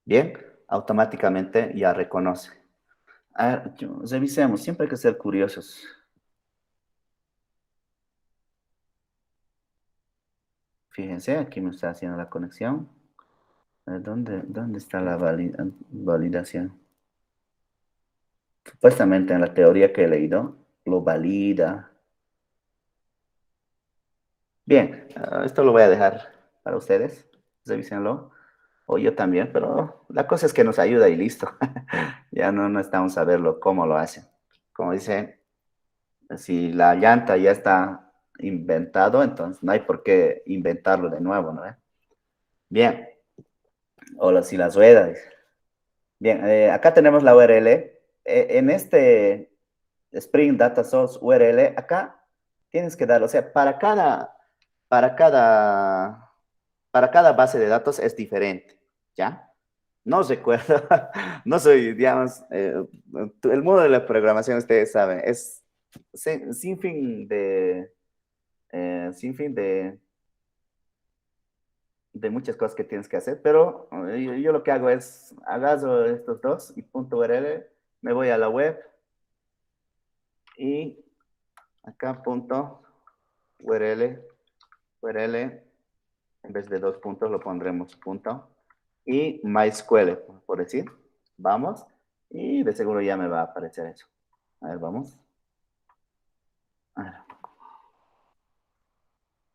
Speaker 1: Bien, automáticamente ya reconoce. A ver, revisemos, siempre hay que ser curiosos. Fíjense, aquí me está haciendo la conexión. A ver, ¿dónde está la validación? Supuestamente en la teoría que he leído, lo valida. Bien, esto lo voy a dejar para ustedes. Revísenlo. O yo también, pero la cosa es que nos ayuda y listo. Ya no estamos a verlo cómo lo hacen. Como dice, si la llanta ya está inventado, entonces no hay por qué inventarlo de nuevo, ¿no? Bien, o si las ruedas. Bien, acá tenemos la URL. En este Spring Data Source URL, acá tienes que dar, o sea, para cada, para cada base de datos es diferente, ¿ya? No recuerdo, no soy, digamos, el mundo de la programación, ustedes saben, es sin fin sin fin de muchas cosas que tienes que hacer, pero yo lo que hago es, agarro estos dos y punto URL, me voy a la web y acá punto URL, URL, en vez de dos puntos lo pondremos punto, y MySQL, por decir, vamos, y de seguro ya me va a aparecer eso. A ver, vamos. A ver,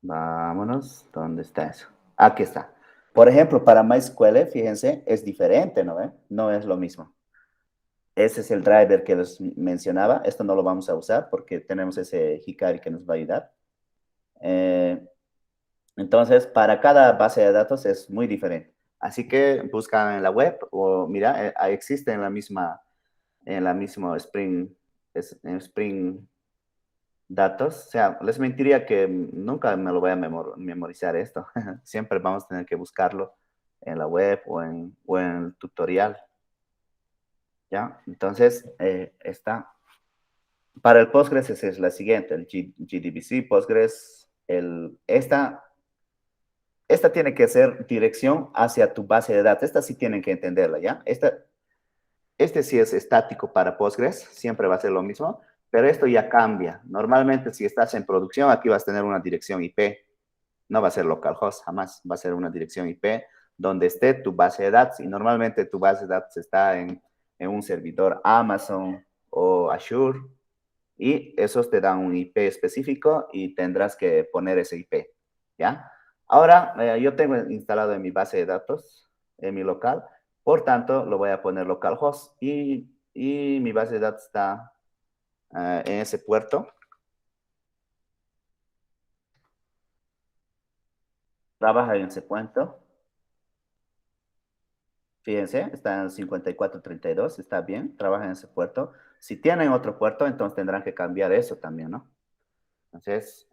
Speaker 1: vámonos, ¿dónde está eso? Aquí está. Por ejemplo, para MySQL, fíjense, es diferente, ¿no? No es lo mismo. Ese es el driver que les mencionaba. Esto no lo vamos a usar porque tenemos ese Hikari que nos va a ayudar. Eh, entonces, para cada base de datos es muy diferente. Así que buscan en la web o mira, existe en la misma Spring, en Spring Datos. O sea, les mentiría que nunca me lo voy a memorizar esto. Siempre vamos a tener que buscarlo en la web o en el tutorial. ¿Ya? Entonces, está. Para el Postgres es la siguiente, el GDBC, Postgres, esta tiene que ser dirección hacia tu base de datos. Esta sí tienen que entenderla, ¿ya? Este sí es estático para Postgres, siempre va a ser lo mismo, pero esto ya cambia. Normalmente si estás en producción, aquí vas a tener una dirección IP, no va a ser localhost, jamás va a ser una dirección IP donde esté tu base de datos y normalmente tu base de datos está en un servidor Amazon o Azure y esos te dan un IP específico y tendrás que poner ese IP, ¿ya? Ahora, yo tengo instalado en mi base de datos, en mi local, por tanto, lo voy a poner localhost y mi base de datos está en ese puerto. Trabaja en ese puerto. Fíjense, está en 5432, está bien, trabaja en ese puerto. Si tienen otro puerto, entonces tendrán que cambiar eso también, ¿no? Entonces,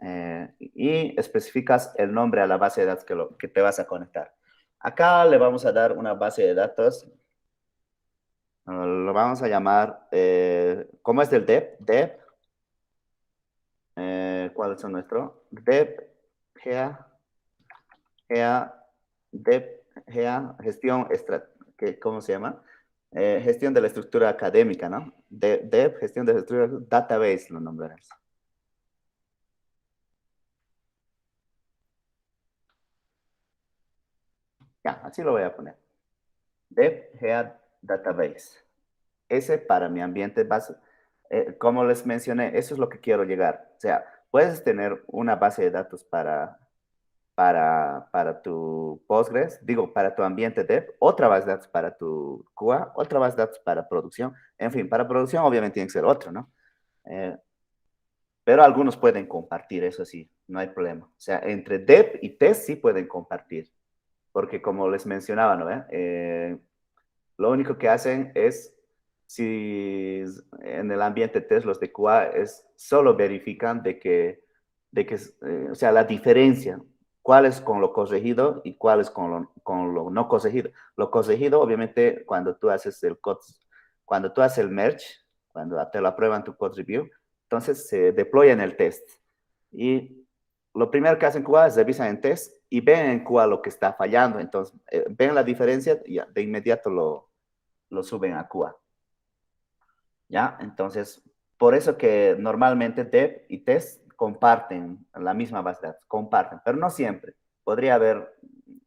Speaker 1: y especificas el nombre a la base de datos que te vas a conectar. Acá le vamos a dar una base de datos, lo vamos a llamar, ¿cómo es del dev? Dev, ¿cuáles son nuestros? Dev, GEA, GEA, Dev, GEA, gestión, ¿cómo se llama? Gestión de la estructura académica, ¿no? Dev, gestión de la estructura, database, lo nombrarás. Ya, así lo voy a poner. Dev, GEA, database. Ese para mi ambiente base, como les mencioné, eso es lo que quiero llegar. O sea, puedes tener una base de datos para tu Postgres, digo, para tu ambiente dev, otra base de datos para tu QA, otra base de datos para producción. En fin, para producción obviamente tiene que ser otro, ¿no? Eh, pero algunos pueden compartir, eso sí, no hay problema. O sea, entre dep y test sí pueden compartir, porque como les mencionaba, ¿no? Lo único que hacen es, si en el ambiente test los de QA es solo verifican de que o sea, la diferencia, cuál es con lo corregido y cuál es con lo no corregido. Lo corregido, obviamente, cuando tú haces el code, cuando tú haces el merge, cuando te lo aprueban tu code review, entonces se deploya en el test. Y lo primero que hacen QA es revisan en test y ven en QA lo que está fallando. Entonces, ven la diferencia y de inmediato lo suben a QA. ¿Ya? Entonces, por eso que normalmente dev y test comparten la misma base de datos, comparten, pero no siempre. Podría haber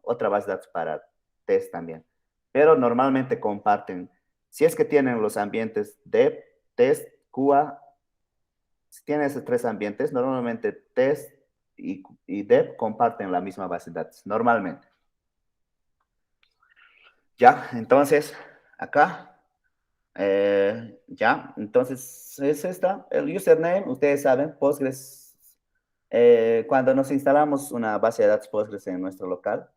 Speaker 1: otra base de datos para test también, pero normalmente comparten. Si es que tienen los ambientes dev, test, QA, si tienen esos tres ambientes, normalmente test y dev comparten la misma base de datos, normalmente. Ya, entonces, acá ya, entonces es esta, el username, ustedes saben, Postgres, cuando nos instalamos una base de datos Postgres en nuestro local,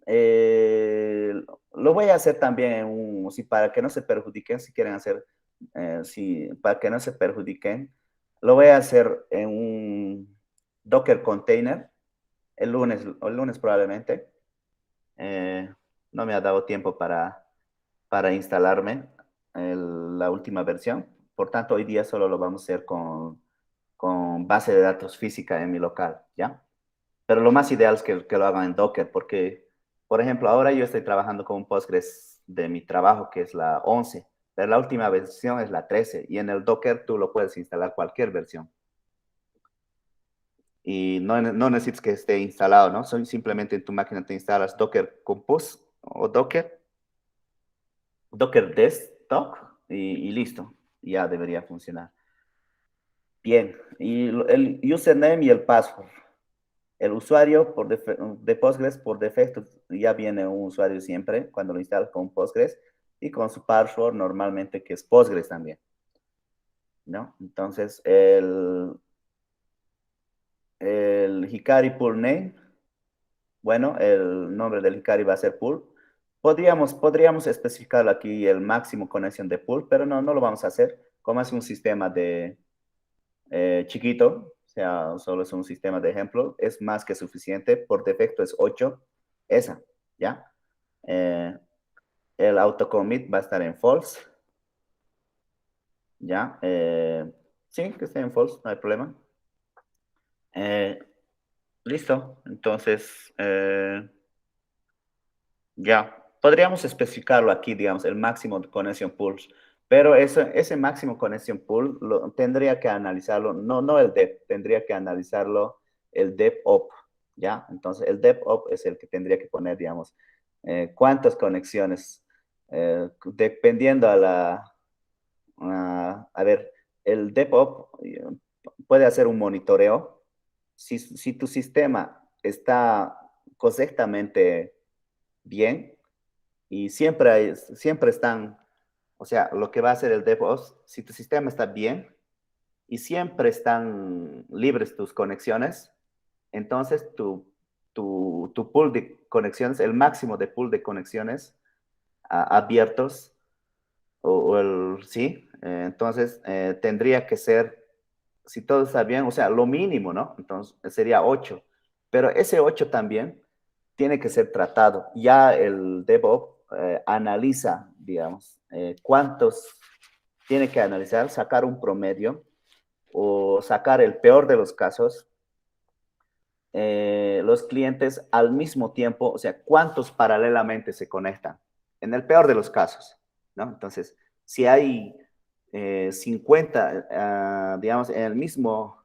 Speaker 1: eh, lo voy a hacer también en sí, para que no se perjudiquen, si quieren hacer, sí, para que no se perjudiquen, lo voy a hacer en un Docker container el lunes probablemente. Eh, no me ha dado tiempo para instalarme la última versión. Por tanto, hoy día solo lo vamos a hacer con base de datos física en mi local, ¿ya? Pero lo más ideal es que lo hagan en Docker, porque, por ejemplo, ahora yo estoy trabajando con un Postgres de mi trabajo, que es la 11, pero la última versión es la 13, y en el Docker tú lo puedes instalar cualquier versión. Y no necesitas que esté instalado, ¿no? Simplemente en tu máquina te instalas Docker Compose o Docker Desktop y listo, ya debería funcionar. Bien, y el username y el password. El usuario de Postgres por defecto ya viene un usuario siempre cuando lo instalas con Postgres y con su password normalmente que es Postgres también, ¿no? Entonces el Hikari Pool Name, bueno, el nombre del Hikari va a ser pool. Podríamos especificar aquí el máximo conexión de pool, pero no lo vamos a hacer. Como es un sistema chiquito, o sea, solo es un sistema de ejemplo, es más que suficiente. Por defecto es 8, esa, ¿ya? Eh, el autocommit va a estar en false, ¿ya? Sí, que esté en false, no hay problema. Eh, listo, entonces, ya, podríamos especificarlo aquí, digamos, el máximo de conexión pools, pero ese máximo conexión pool tendría que analizarlo, no el dep, tendría que analizarlo el dep-op, ¿ya? Entonces, el dep-op es el que tendría que poner, digamos, cuántas conexiones, dependiendo a ver, el dep-op puede hacer un monitoreo. Si tu sistema está correctamente bien, y siempre están, o sea, lo que va a hacer el DevOps, si tu sistema está bien y siempre están libres tus conexiones, entonces tu pool de conexiones, el máximo de pool de conexiones abiertos, sí, entonces tendría que ser, si todo está bien, o sea, lo mínimo, ¿no? Entonces sería 8, pero ese 8 también tiene que ser tratado. Ya el DevOps analiza, digamos, cuántos tiene que analizar, sacar un promedio o sacar el peor de los casos, los clientes al mismo tiempo, o sea, cuántos paralelamente se conectan, en el peor de los casos, ¿no? Entonces, si hay 50, digamos, en el mismo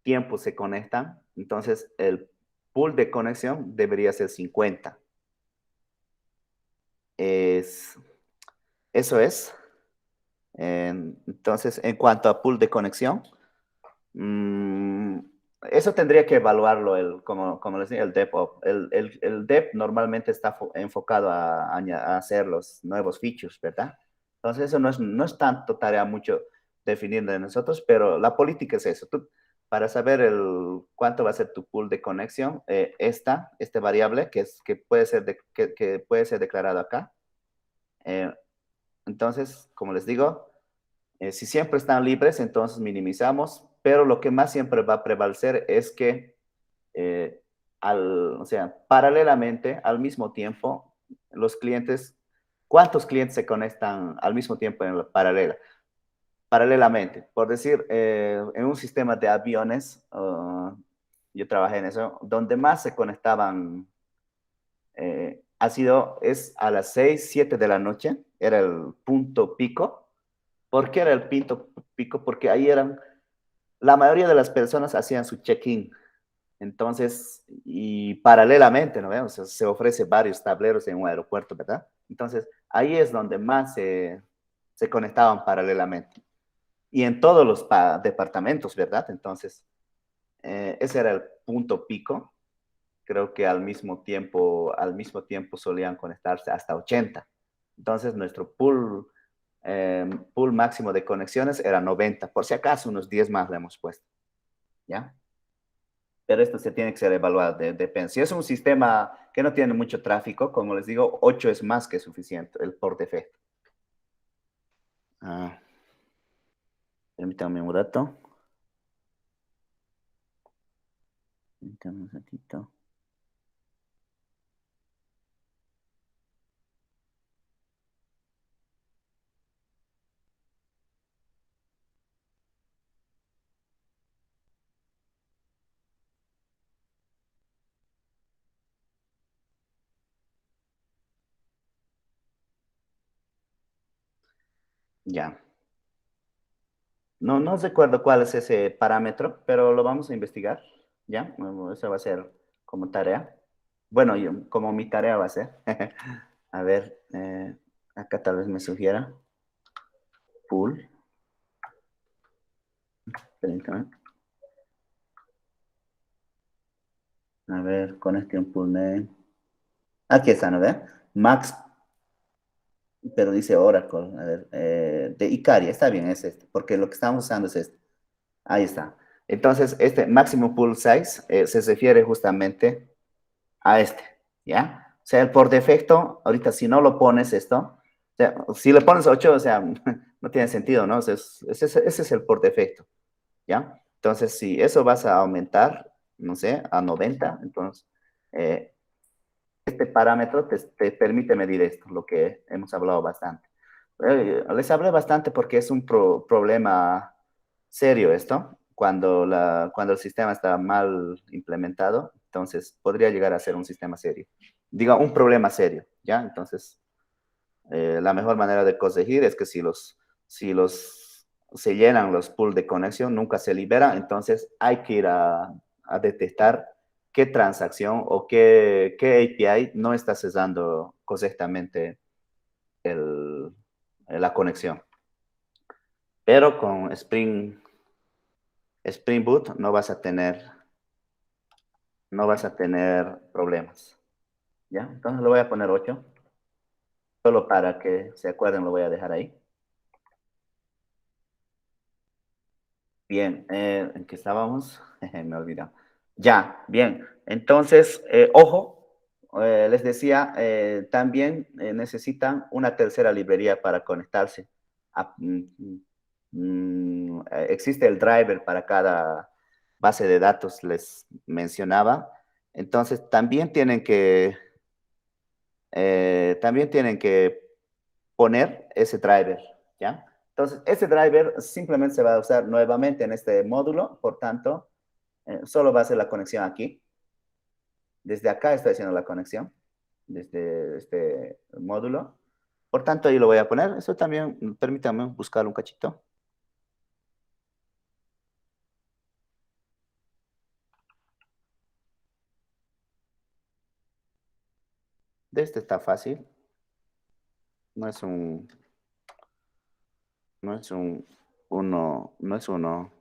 Speaker 1: tiempo se conectan, entonces el pool de conexión debería ser 50. Es, eso es. Entonces, en cuanto a pool de conexión, mm, eso tendría que evaluarlo, como les decía, el DevOps. El Dev normalmente está enfocado a hacer los nuevos features, ¿verdad? Entonces, eso no es tanto tarea mucho. definir de nosotros, pero la política es eso. Tú, para saber cuánto va a ser tu pool de conexión, este variable que puede ser, que puede ser declarado acá. Eh, entonces, como les digo, si siempre están libres, entonces minimizamos, pero lo que más siempre va a prevalecer es que, eh, o sea, paralelamente, al mismo tiempo, los clientes, ¿cuántos clientes se conectan al mismo tiempo en la paralela? Paralelamente, por decir, en un sistema de aviones, yo trabajé en eso, donde más se conectaban es a las 6 7 de la noche, era el punto pico. ¿Por qué era el punto pico? Porque ahí la mayoría de las personas hacían su check-in. Entonces, y paralelamente, ¿no? O sea, se ofrece varios tableros en un aeropuerto, ¿verdad? Entonces, ahí es donde más se conectaban paralelamente. Y en todos los departamentos, ¿verdad? Entonces, ese era el punto pico. Creo que al mismo tiempo solían conectarse hasta 80. Entonces, nuestro pool máximo de conexiones era 90. Por si acaso, unos 10 más le hemos puesto, ¿ya? Pero esto se tiene que ser evaluado, depende. Si es un sistema que no tiene mucho tráfico, como les digo, 8 es más que suficiente, el por defecto. Ah, permítanme un rato. Permítanme un ratito. Ya. No recuerdo cuál es ese parámetro, pero lo vamos a investigar, ¿ya? Bueno, eso va a ser como tarea. Bueno, como mi tarea va a ser. A ver, acá tal vez me sugiera. Pool. Permítame. A ver, connection pool name. Aquí está, ¿no ve? Max, pero dice Oracle. A ver, de Icaria, está bien, es este, porque lo que estamos usando es este. Ahí está. Entonces, este máximo pool size se refiere justamente a este, ¿ya? O sea, por defecto, ahorita si no lo pones esto, o sea, si le pones 8, o sea, no tiene sentido, ¿no? O sea, ese es el por defecto, ¿ya? Entonces, si eso vas a aumentar, no sé, a 90, entonces, eh, este parámetro te permite medir esto, lo que hemos hablado bastante. Les hablé bastante porque es un problema serio esto, cuando el sistema está mal implementado, entonces podría llegar a ser un sistema serio. Diga, un problema serio, ¿ya? Entonces, la mejor manera de corregir es que si se llenan los pools de conexión, nunca se libera, entonces hay que ir a detectar qué transacción o qué API no está cesando correctamente el, la conexión. Pero con Spring Boot no vas a tener problemas. ¿Ya? Entonces lo voy a poner 8 solo para que se acuerden, lo voy a dejar ahí. Bien, ¿en qué estábamos? Me olvidó. Ya, bien. Entonces, ojo, les decía, también necesitan una tercera librería para conectarse. Existe el driver para cada base de datos, les mencionaba. Entonces, también tienen que poner ese driver, ¿ya? Entonces, ese driver simplemente se va a usar nuevamente en este módulo, por tanto, solo va a hacer la conexión aquí. Desde acá estoy haciendo la conexión, desde este módulo. Por tanto, ahí lo voy a poner. Eso también, permítanme buscar un cachito. De este está fácil. No es un, no es un, uno, no es uno.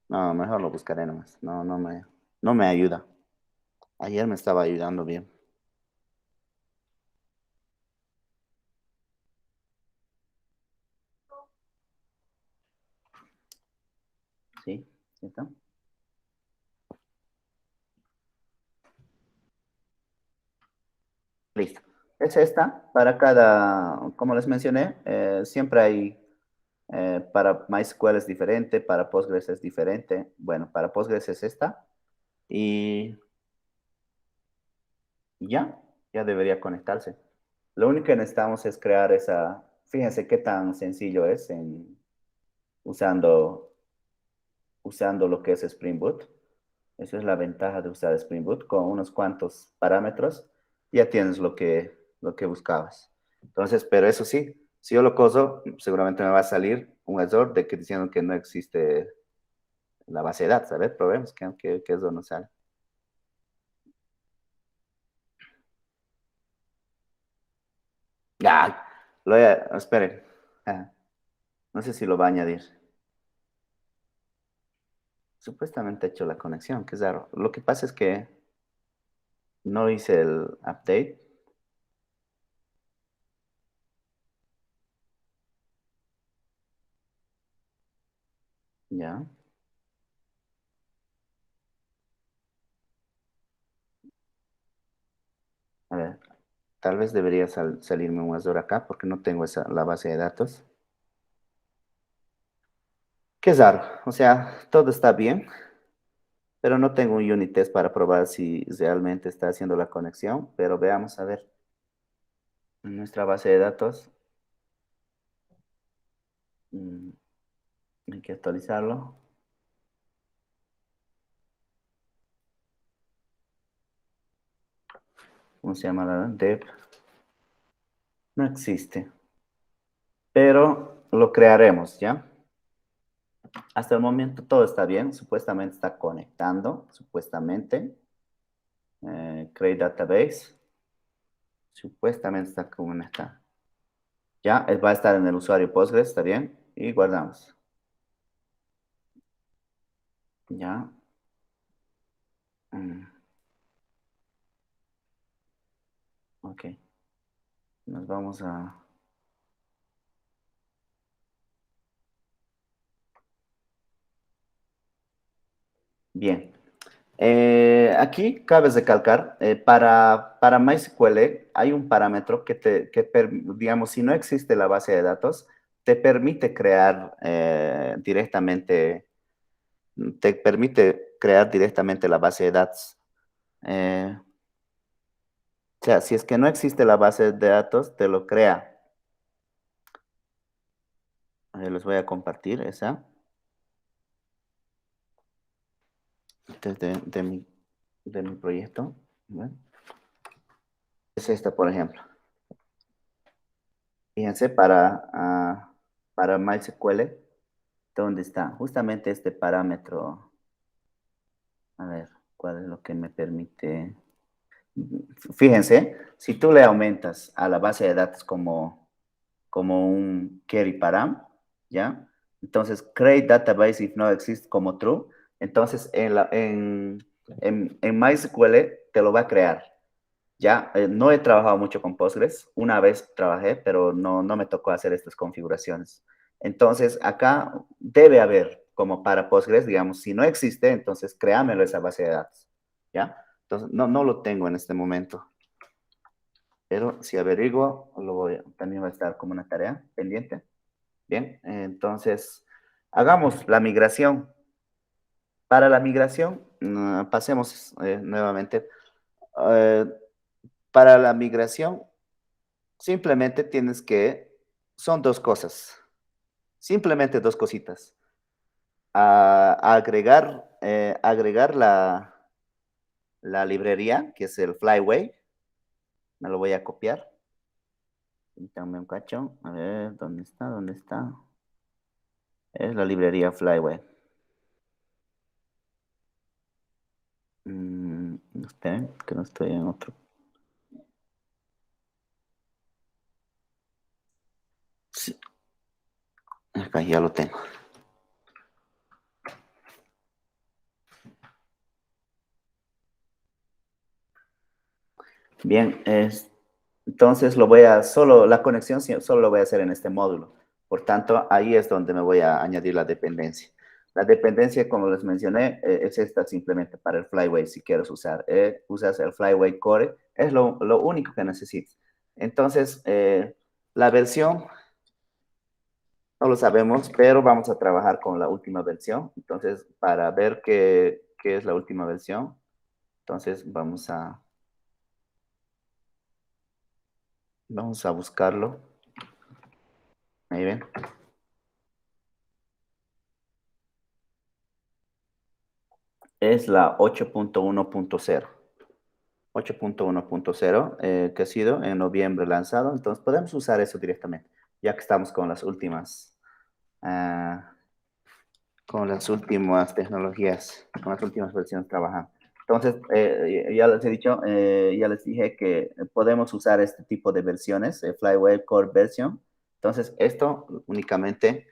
Speaker 1: No, mejor lo buscaré nomás. No me ayuda. Ayer me estaba ayudando bien. Sí, ¿cierto? Listo. Es esta. Para cada, como les mencioné, siempre hay, para MySQL es diferente, para Postgres es diferente. Bueno, para Postgres es esta. Y ya, ya debería conectarse. Lo único que necesitamos es crear esa, fíjense qué tan sencillo es usando, usando lo que es Spring Boot. Esa es la ventaja de usar Spring Boot. Con unos cuantos parámetros ya tienes lo que buscabas. Entonces, pero eso sí, si yo lo coso, seguramente me va a salir un error de que diciendo que no existe la base de datos. A ver, probemos qué es donde sale. Ya, esperen. Ah, no sé si lo va a añadir. Supuestamente he hecho la conexión, qué raro. Lo que pasa es que no hice el update. Ya, a ver, tal vez debería salirme un error acá porque no tengo la base de datos. Qué raro, o sea, todo está bien, pero no tengo un unit test para probar si realmente está haciendo la conexión, pero veamos a ver en nuestra base de datos. mm, Hay que actualizarlo. ¿Cómo se llama la dev? No existe, pero lo crearemos, ¿ya? Hasta el momento todo está bien, supuestamente está conectando, supuestamente. Create database, supuestamente está conectado. Ya, él va a estar en el usuario Postgres, está bien, y guardamos. Ya, mm, ok, nos vamos a... Bien. Aquí cabe recalcar, para MySQL hay un parámetro digamos, si no existe la base de datos, te permite crear directamente la base de datos. O sea, si es que no existe la base de datos, te lo crea. Les voy a compartir esa de mi proyecto. ¿Ven? Es esta, por ejemplo. Fíjense, para MySQL, ¿dónde está? Justamente este parámetro. A ver, ¿cuál es lo que me permite? Fíjense, si tú le aumentas a la base de datos como un query param, ¿ya? Entonces, create database if no exist como true. Entonces, en MySQL te lo va a crear. Ya, no he trabajado mucho con Postgres. Una vez trabajé, pero no me tocó hacer estas configuraciones. Entonces, acá debe haber, como para Postgres, digamos, si no existe, entonces créamelo esa base de datos. ¿Ya? Entonces, no lo tengo en este momento. Pero si averiguo, también va a estar como una tarea pendiente. Bien, entonces, hagamos la migración. Para la migración, pasemos nuevamente. Eh, para la migración, simplemente son dos cosas, simplemente dos cositas. Agregar la librería, que es el Flyway, me lo voy a copiar. Dame un cacho, a ver, ¿dónde está? ¿Dónde está? Es la librería Flyway. Esperen, que no estoy en otro. Sí, acá ya lo tengo. Bien, entonces la conexión solo lo voy a hacer en este módulo. Por tanto, ahí es donde me voy a añadir la dependencia. La dependencia, como les mencioné, es esta simplemente para el Flyway, si quieres usar. Usas el Flyway Core, es lo único que necesitas. Entonces, la versión no lo sabemos, pero vamos a trabajar con la última versión. Entonces, para ver qué es la última versión, entonces vamos a buscarlo. Ahí ven. Es la 8.1.0. 8.1.0 que ha sido en noviembre lanzado. Entonces, podemos usar eso directamente, ya que estamos ah, con las últimas tecnologías, con las últimas versiones trabajando. Entonces, ya les he dicho, ya les dije que podemos usar este tipo de versiones, Flyway Core Version. Entonces, esto únicamente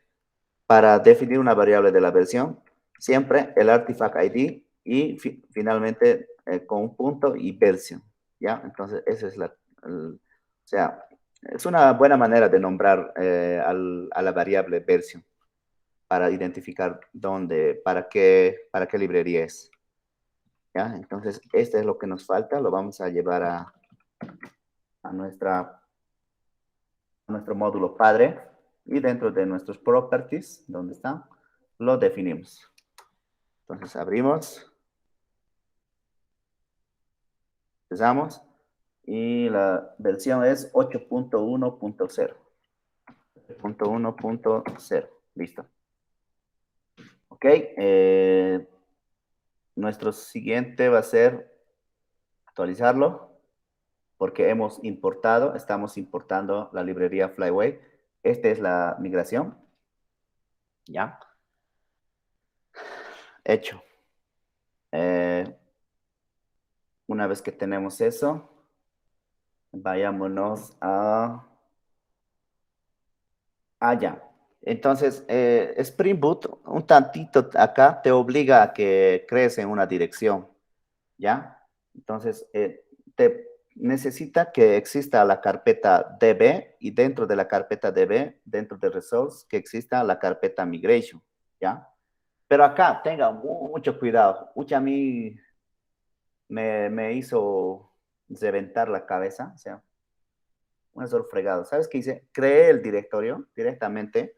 Speaker 1: para definir una variable de la versión, siempre el artifact ID y finalmente con un punto y version, ¿ya? Entonces, esa es o sea, es una buena manera de nombrar a la variable version para identificar para qué librería es. ¿Ya? Entonces, este es lo que nos falta, lo vamos a llevar a nuestro módulo padre y dentro de nuestros properties, ¿dónde están? Lo definimos. Entonces, abrimos, empezamos y la versión es 8.1.0. 8.1.0, listo. Ok, nuestro siguiente va a ser actualizarlo, porque estamos importando la librería Flyway. Esta es la migración. Ya, hecho. Eh, una vez que tenemos eso, vayámonos allá. Entonces, Spring Boot, un tantito acá, te obliga a que crees en una dirección, ¿ya? Entonces, te necesita que exista la carpeta DB y dentro de la carpeta DB, dentro de Resource, que exista la carpeta Migration, ¿ya? Pero acá tenga mucho cuidado. Mucha a mí me hizo reventar la cabeza, o sea, un error fregado. ¿Sabes qué hice? Creé el directorio directamente,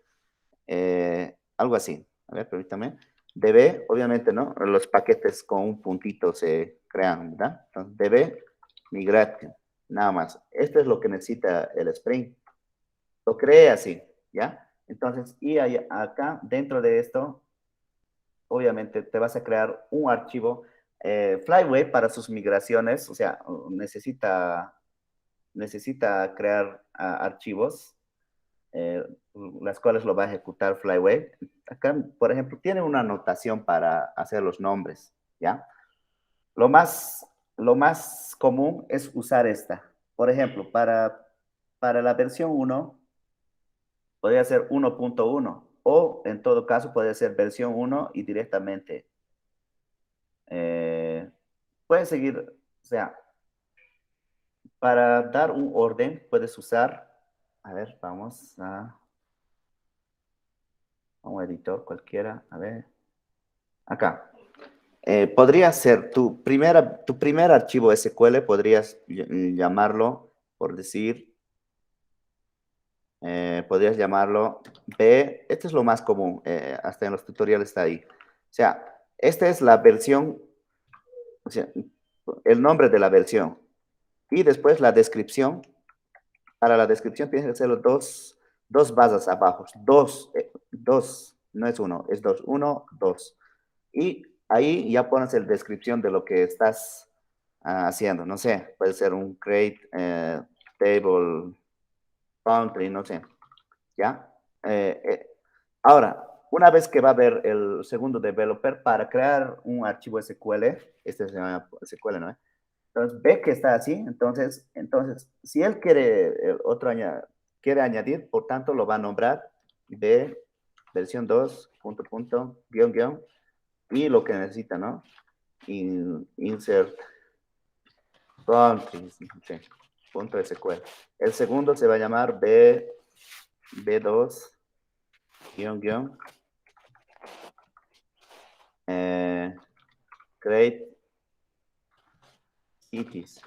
Speaker 1: algo así. A ver, permítame. DB, obviamente, ¿no? Los paquetes con un puntito se crean, ¿verdad? Entonces, DB, migration, nada más. Esto es lo que necesita el Spring. Lo creé así, ¿ya? Entonces, y acá, dentro de esto, obviamente te vas a crear un archivo. Flyway para sus migraciones, o sea, necesita crear archivos, eh, las cuales lo va a ejecutar Flyway. Acá, por ejemplo, tiene una anotación para hacer los nombres, ¿ya? Lo más, lo más común es usar esta. Por ejemplo, para la versión 1, podría ser 1.1 o en todo caso puede ser versión 1 y directamente puedes seguir, o sea, para dar un orden puedes usar, a ver, vamos a un editor cualquiera, a ver, acá. Podría ser tu primer archivo SQL, podrías llamarlo, por decir, podrías llamarlo B, este es lo más común, hasta en los tutoriales está ahí. O sea, esta es la versión, o sea, el nombre de la versión y después la descripción. Para la descripción tienes que hacerlo dos barras abajo, dos, no es uno, es dos, uno, dos. Y ahí ya pones la descripción de lo que estás haciendo, no sé, puede ser un create table country, no sé, ¿ya? Ahora, una vez que va a haber el segundo developer para crear un archivo SQL, este se llama SQL, ¿no? Entonces ve que está así, entonces si él quiere quiere añadir, por tanto lo va a nombrar de versión 2, punto, punto, guión, guión, y lo que necesita, ¿no? Insert countries, sí, punto SQL. El segundo se va a llamar B2 guión, create cities,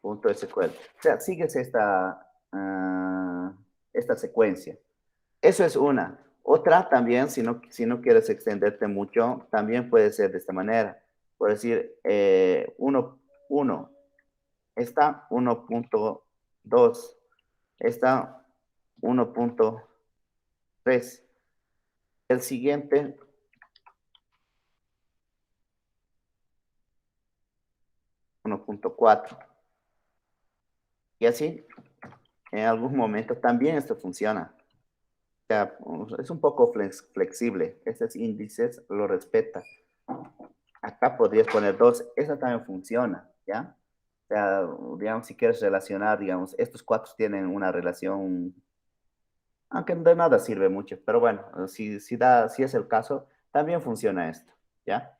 Speaker 1: punto SQL. O sea, sigues esta secuencia. Eso es una. Otra también, si no quieres extenderte mucho, también puede ser de esta manera. Por decir, 1, esta 1.2, esta 1.3. El siguiente, 1.4. Y así, en algún momento también esto funciona. O sea, es un poco flexible. Estos índices lo respeta. Acá podrías poner 2. Esa también funciona, ¿ya? O sea, digamos, si quieres relacionar, digamos, estos cuatro tienen una relación, aunque de nada sirve mucho, pero bueno, si es el caso, también funciona esto, ¿ya?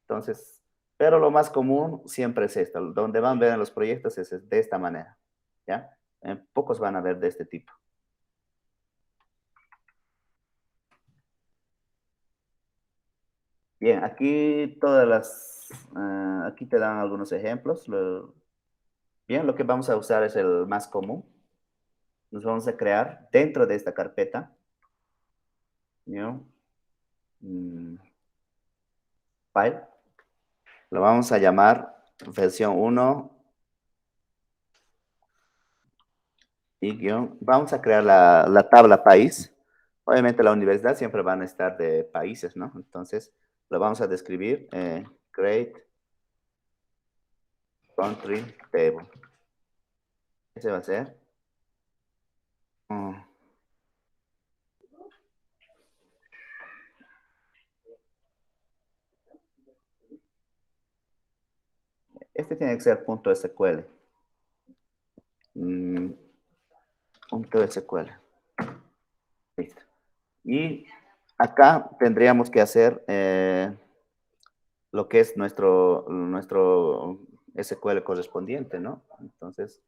Speaker 1: Entonces, pero lo más común siempre es esto, donde van a ver en los proyectos es de esta manera, ¿ya? Pocos van a ver de este tipo. Bien, aquí aquí te dan algunos ejemplos. Bien, lo que vamos a usar es el más común. Nos vamos a crear dentro de esta carpeta, ¿no? Mm, File. Lo vamos a llamar versión 1 y guión. Vamos a crear la tabla país. Obviamente la universidad siempre van a estar de países, ¿no? Entonces lo vamos a describir. Create country table. Ese va a ser. mm, este tiene que ser punto .sql. Mm, punto .sql. Listo. Y acá tendríamos que hacer lo que es nuestro SQL correspondiente, ¿no? Entonces,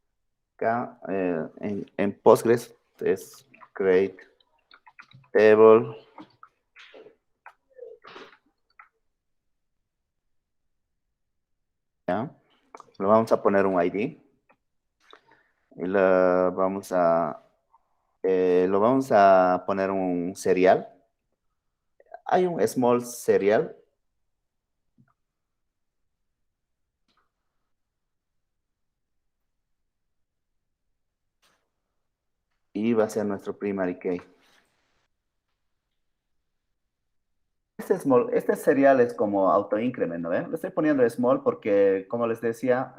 Speaker 1: acá en Postgres es create table, ¿ya? Lo vamos a poner un ID y lo vamos a poner un serial. Hay un small serial y va a ser nuestro primary key. Este serial es como autoincrement, ¿no? Le estoy poniendo small porque, como les decía,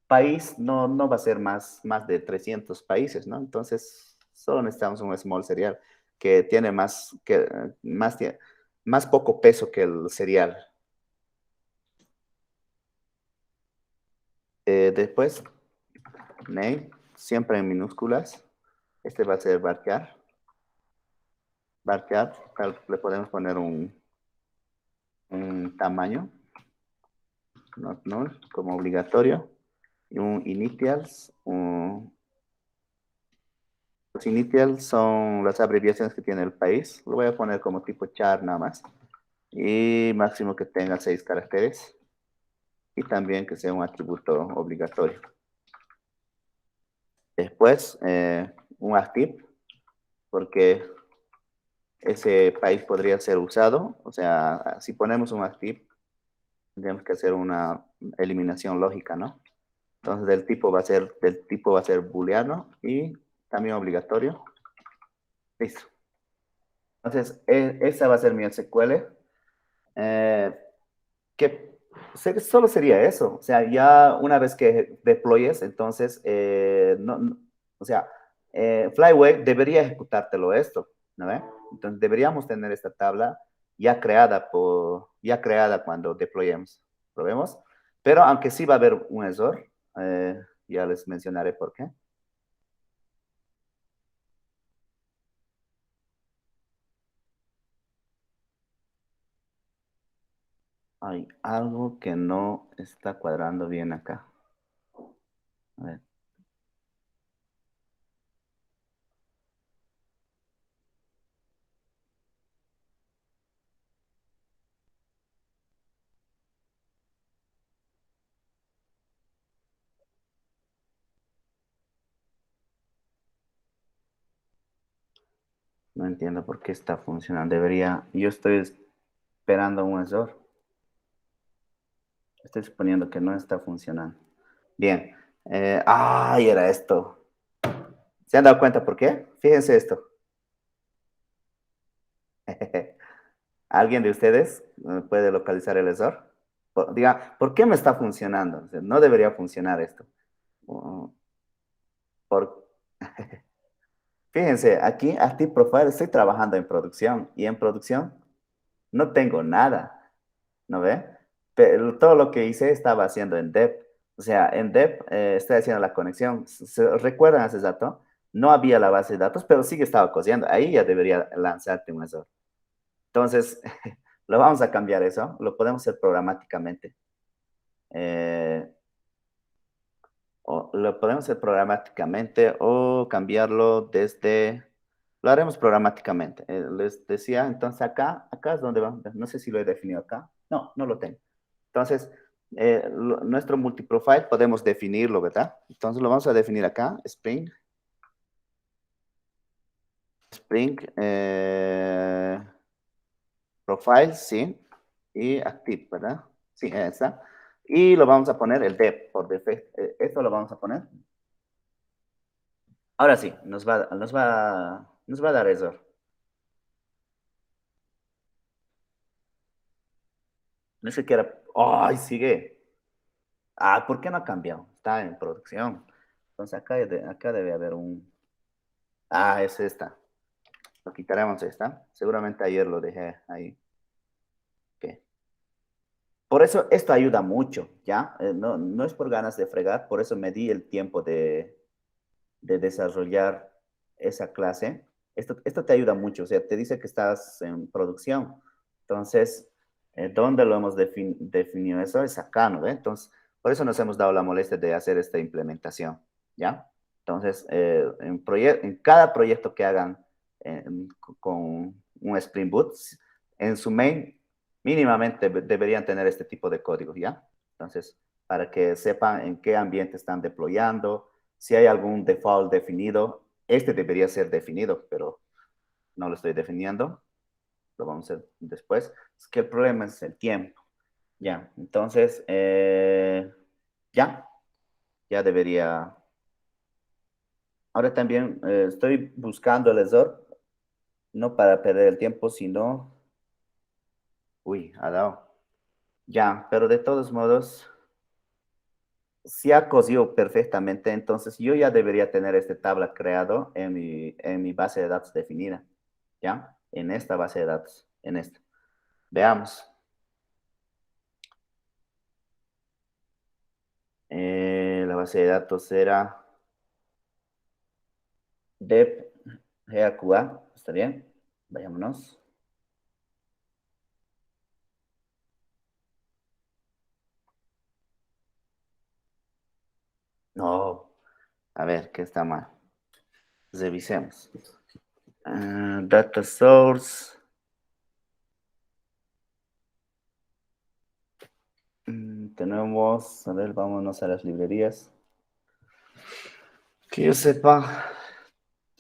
Speaker 1: país no va a ser más de 300 países, ¿no? Entonces, solo necesitamos un small serial que tiene más poco peso que el serial. Después, name, siempre en minúsculas. Este va a ser varchar. Varchar, le podemos poner un tamaño, not null, como obligatorio. Y un initials. Los initials son las abreviaciones que tiene el país. Lo voy a poner como tipo char nada más. Y máximo que tenga 6 caracteres. Y también que sea un atributo obligatorio. Después, un active, porque ese país podría ser usado. O sea, si ponemos un active, tendríamos que hacer una eliminación lógica, ¿no? Entonces, del tipo va a ser booleano y también obligatorio. Listo. Entonces, esa va a ser mi SQL. Eh, que solo sería eso. O sea, ya una vez que deployes, entonces, o sea, Flyway debería ejecutártelo esto, ¿no ve? Entonces, deberíamos tener esta tabla ya creada cuando deployemos. ¿Lo vemos? Pero aunque sí va a haber un error, ya les mencionaré por qué. Hay algo que no está cuadrando bien acá. A ver, no entiendo por qué está funcionando. Debería, yo estoy esperando un error. Estoy suponiendo que no está funcionando. Bien. Ay, era esto. ¿Se han dado cuenta por qué? Fíjense esto. ¿Alguien de ustedes puede localizar el error? Diga, ¿por qué me está funcionando? O sea, no debería funcionar esto. Uh, por... Fíjense, aquí Active Profile estoy trabajando en producción y en producción no tengo nada, ¿no ve? Pero todo lo que hice estaba haciendo en Dev. O sea, en Dev estoy haciendo la conexión. ¿Recuerdan ese dato? No había la base de datos, pero sí que estaba cosiendo. Ahí ya debería lanzarte un error. Entonces, lo vamos a cambiar eso. Lo podemos hacer programáticamente. Eh, o lo podemos hacer programáticamente o cambiarlo desde... Lo haremos programáticamente. Les decía, entonces acá es donde vamos. No sé si lo he definido acá. No, no lo tengo. Entonces, nuestro multiprofile podemos definirlo, ¿verdad? Entonces lo vamos a definir acá, Spring Profile, sí, y Active, ¿verdad? Sí, esa. Y lo vamos a poner el dev por defecto. Esto lo vamos a poner. Ahora sí, nos va a dar error. No sé qué era. ¡Ay, sigue! Ah, ¿por qué no ha cambiado? Está en producción. Entonces acá debe haber un... Ah, es esta. Lo quitaremos esta. Seguramente ayer lo dejé ahí. Ok. Por eso esto ayuda mucho, ¿ya? No, no es por ganas de fregar, por eso me di el tiempo de desarrollar esa clase. Esto te ayuda mucho, o sea, te dice que estás en producción. Entonces, ¿dónde lo hemos definido eso? Es acá, ¿no ve? Entonces, por eso nos hemos dado la molestia de hacer esta implementación, ¿ya? Entonces, en cada proyecto que hagan con un Spring Boot, en su main, mínimamente deberían tener este tipo de código, ¿ya? Entonces, para que sepan en qué ambiente están deployando, si hay algún default definido, este debería ser definido, pero no lo estoy definiendo, lo vamos a hacer después. Es que el problema es el tiempo. Ya, entonces, ya, ya debería. Ahora también estoy buscando el error, no para perder el tiempo, sino, uy, ha dado. Ya, pero de todos modos, si ha cosido perfectamente, entonces yo ya debería tener este tabla creado en mi base de datos definida. ¿Ya? En esta base de datos, en esta. Veamos. La base de datos era dep GAQA, ¿está bien? Vayámonos. No, a ver, ¿qué está mal? Revisemos. Data source. Tenemos, a ver, vámonos a las librerías. Que yo sepa,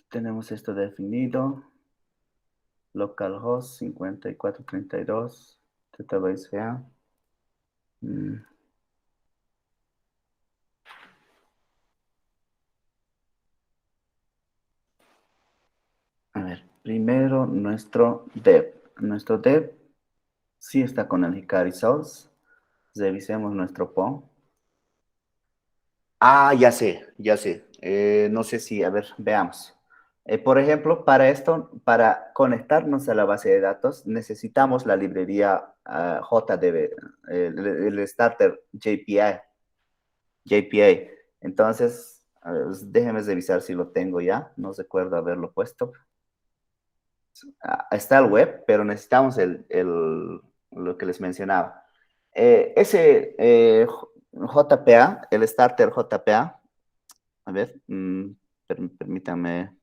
Speaker 1: tenemos esto definido. Localhost 5432, database GA. Mm, A ver, primero nuestro dev. Nuestro dev sí está con el Hikari Source. Revisemos nuestro POM. Ah, ya sé, ya sé. No sé si, a ver, veamos. Por ejemplo, para esto, para conectarnos a la base de datos, necesitamos la librería JDB, el starter JPA. Entonces, a ver, déjenme revisar si lo tengo ya. No recuerdo haberlo puesto. Está el web, pero necesitamos lo que les mencionaba. Ese JPA, el starter JPA, A ver, permítame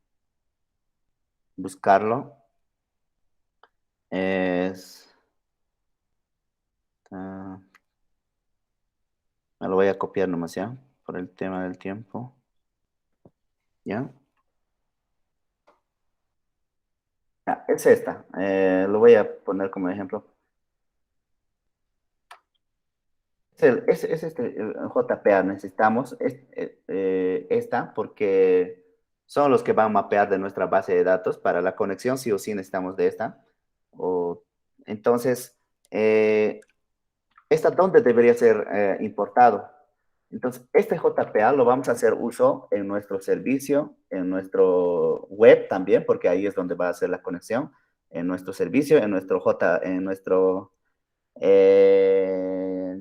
Speaker 1: buscarlo. Es, ah, me lo voy a copiar nomás ya, por el tema del tiempo. ¿Ya? Ah, es esta. Lo voy a poner como ejemplo. Es este el JPA, necesitamos esta porque son los que van a mapear de nuestra base de datos para la conexión, sí o sí necesitamos de esta. O, entonces, ¿esta dónde debería ser importado? Entonces, este JPA lo vamos a hacer uso en nuestro servicio, en nuestro web también, porque ahí es donde va a ser la conexión, en nuestro servicio, en nuestro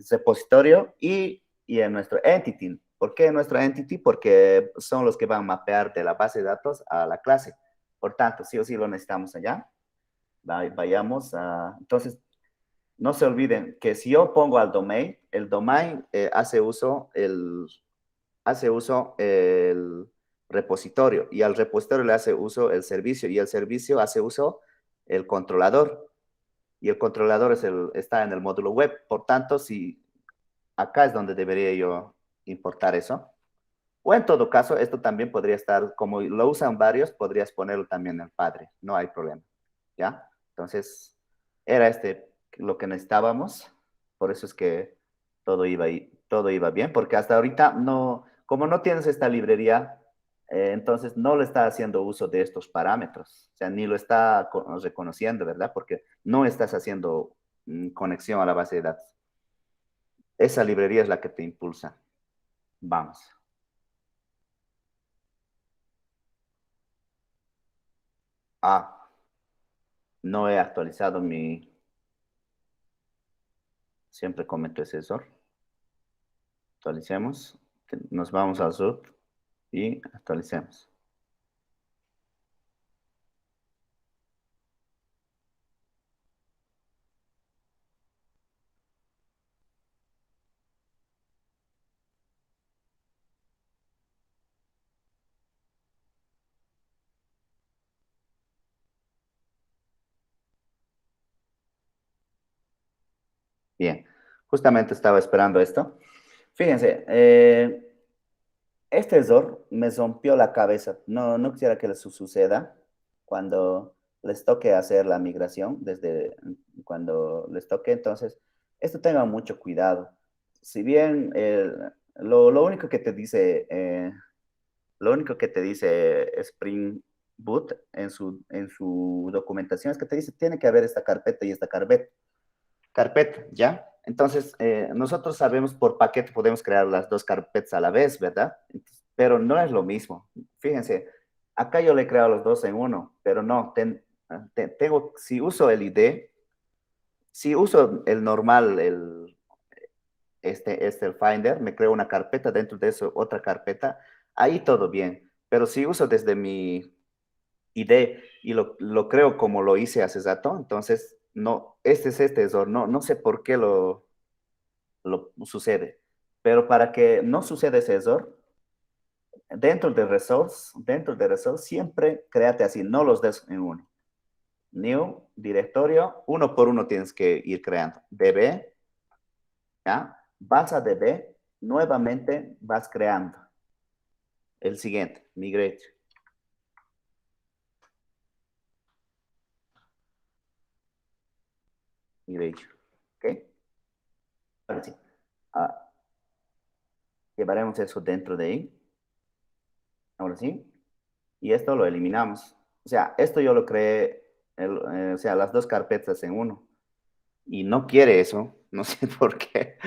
Speaker 1: repositorio y en nuestro entity. ¿Por qué en nuestro entity? Porque son los que van a mapear de la base de datos a la clase. Por tanto, sí o sí lo necesitamos allá. Vayamos a... Entonces, no se olviden que si yo pongo al domain, el domain hace uso el repositorio y al repositorio le hace uso el servicio y el servicio hace uso el controlador y el controlador está en el módulo web. Por tanto, si acá es donde debería yo importar eso. O en todo caso, esto también podría estar, como lo usan varios, podrías ponerlo también en el padre, no hay problema. ¿Ya? Entonces, era lo que necesitábamos, por eso es que todo iba bien, porque hasta ahorita no, como no tienes esta librería, entonces no le está haciendo uso de estos parámetros, o sea, ni lo está reconociendo, ¿verdad? Porque no estás haciendo conexión a la base de datos. Esa librería es la que te impulsa. Vamos. Ah, no he actualizado siempre cometo ese error. Actualicemos, nos vamos al root y actualicemos. Bien, justamente estaba esperando esto. Fíjense, este error me rompió la cabeza. No, no quisiera que les suceda cuando les toque hacer la migración, desde cuando les toque. Entonces, esto tengan mucho cuidado. Si bien lo único que te dice, lo único que te dice Spring Boot en su documentación es que te dice, tiene que haber esta carpeta y esta carpeta, ¿ya? Entonces, nosotros sabemos por paquete podemos crear las dos carpetas a la vez, ¿verdad? Pero no es lo mismo. Fíjense, acá yo le he creado los dos en uno, pero no, si uso el ID, si uso el normal, el Finder, me creo una carpeta, dentro de eso otra carpeta, ahí todo bien. Pero si uso desde mi ID y lo creo como lo hice hace rato, entonces, no, este error, no, no sé por qué lo sucede. Pero para que no suceda ese error, dentro de resource, siempre créate así, no los des en uno. New, directorio, uno por uno tienes que ir creando. DB, ¿ya? Vas a DB, nuevamente vas creando. El siguiente, migrate, migration. ¿Ok? Ahora sí. Ah, llevaremos eso dentro de ahí. Ahora sí. Y esto lo eliminamos. O sea, esto yo lo creé, o sea, las dos carpetas en uno. Y no quiere eso, no sé por qué.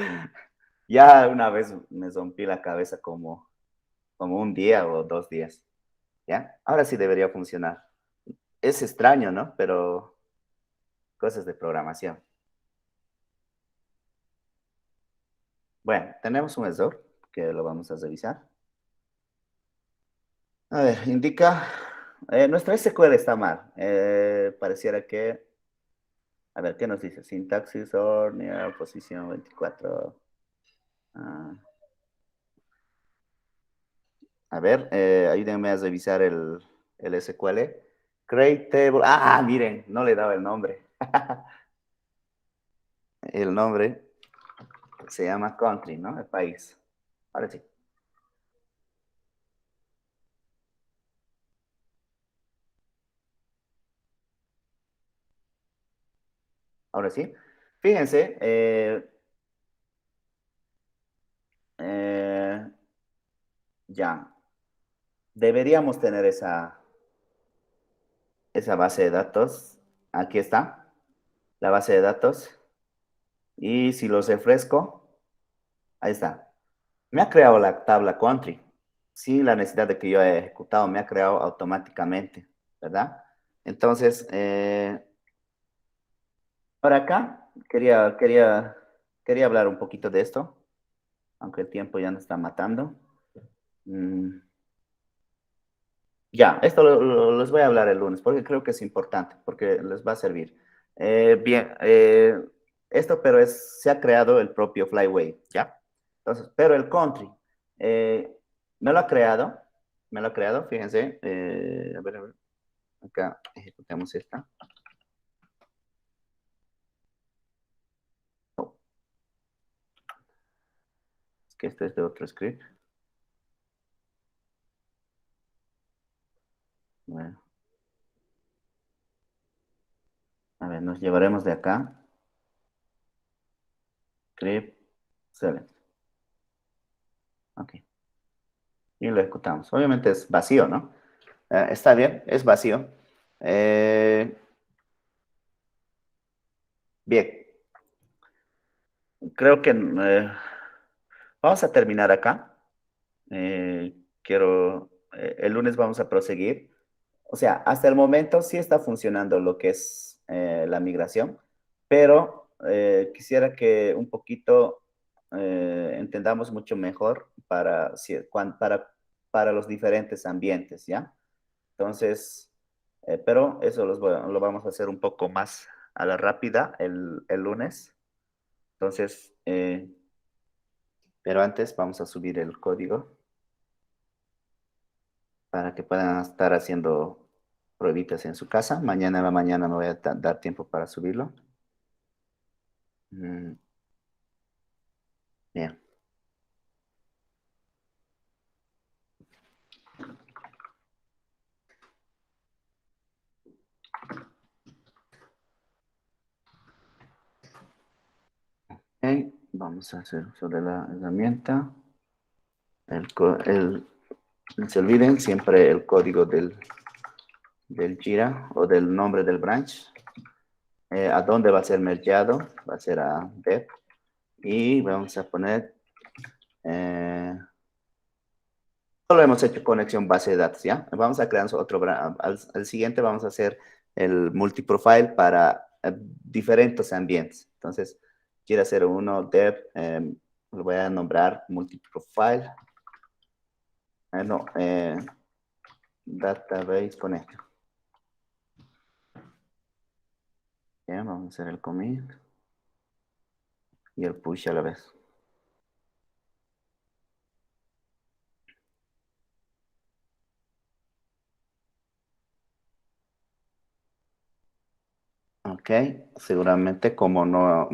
Speaker 1: Ya una vez me rompí la cabeza como un día o 2 días, ¿ya? Ahora sí debería funcionar. Es extraño, ¿no? Pero cosas de programación. Bueno, tenemos un error que lo vamos a revisar. A ver, indica, nuestra SQL está mal. Pareciera que, a ver, ¿qué nos dice? Sintaxis or near posición 24. Ah, A ver, ayúdenme a revisar el SQL. Create table. Ah, miren, no le daba el nombre. El nombre se llama country, ¿no? El país. Ahora sí. Ahora sí. Fíjense, eh, ya, deberíamos tener esa base de datos. Aquí está, la base de datos. Y si los refresco, ahí está. Me ha creado la tabla country. Sin la necesidad de que yo haya ejecutado, me ha creado automáticamente, ¿verdad? Entonces, por acá quería hablar un poquito de esto, aunque el tiempo ya nos está matando. Mm, Ya, esto les voy a hablar el lunes porque creo que es importante, porque les va a servir. Bien, esto pero se ha creado el propio Flyway, ¿ya? Entonces, pero el country, eh, me lo ha creado, fíjense, a ver, acá ejecutemos esta. Oh, es que esto es de otro script. Bueno, a ver, nos llevaremos de acá, script, select, ok, y lo ejecutamos. Obviamente es vacío, ¿no? Está bien, es vacío. Eh, Bien, creo que vamos a terminar acá. El lunes vamos a proseguir. O sea, hasta el momento sí está funcionando lo que es la migración, pero quisiera que un poquito entendamos mucho mejor para los diferentes ambientes, ¿ya? Entonces, pero eso lo vamos a hacer un poco más a la rápida el lunes. Entonces, pero antes vamos a subir el código para que puedan estar haciendo pruebitas en su casa. Mañana en la mañana me voy a dar tiempo para subirlo. Mm, Bien. Ok, vamos a hacer sobre la herramienta. No se olviden siempre el código del Jira o del nombre del branch. ¿A dónde va a ser mergeado? Va a ser a dev. Y vamos a poner solo hemos hecho conexión base de datos, ¿ya? Vamos a crear otro, al siguiente vamos a hacer el multiprofile para diferentes ambientes. Entonces, quiero hacer uno dev, lo voy a nombrar multiprofile, no, database connect. Ya, vamos a hacer el commit y el push a la vez. Ok, seguramente como no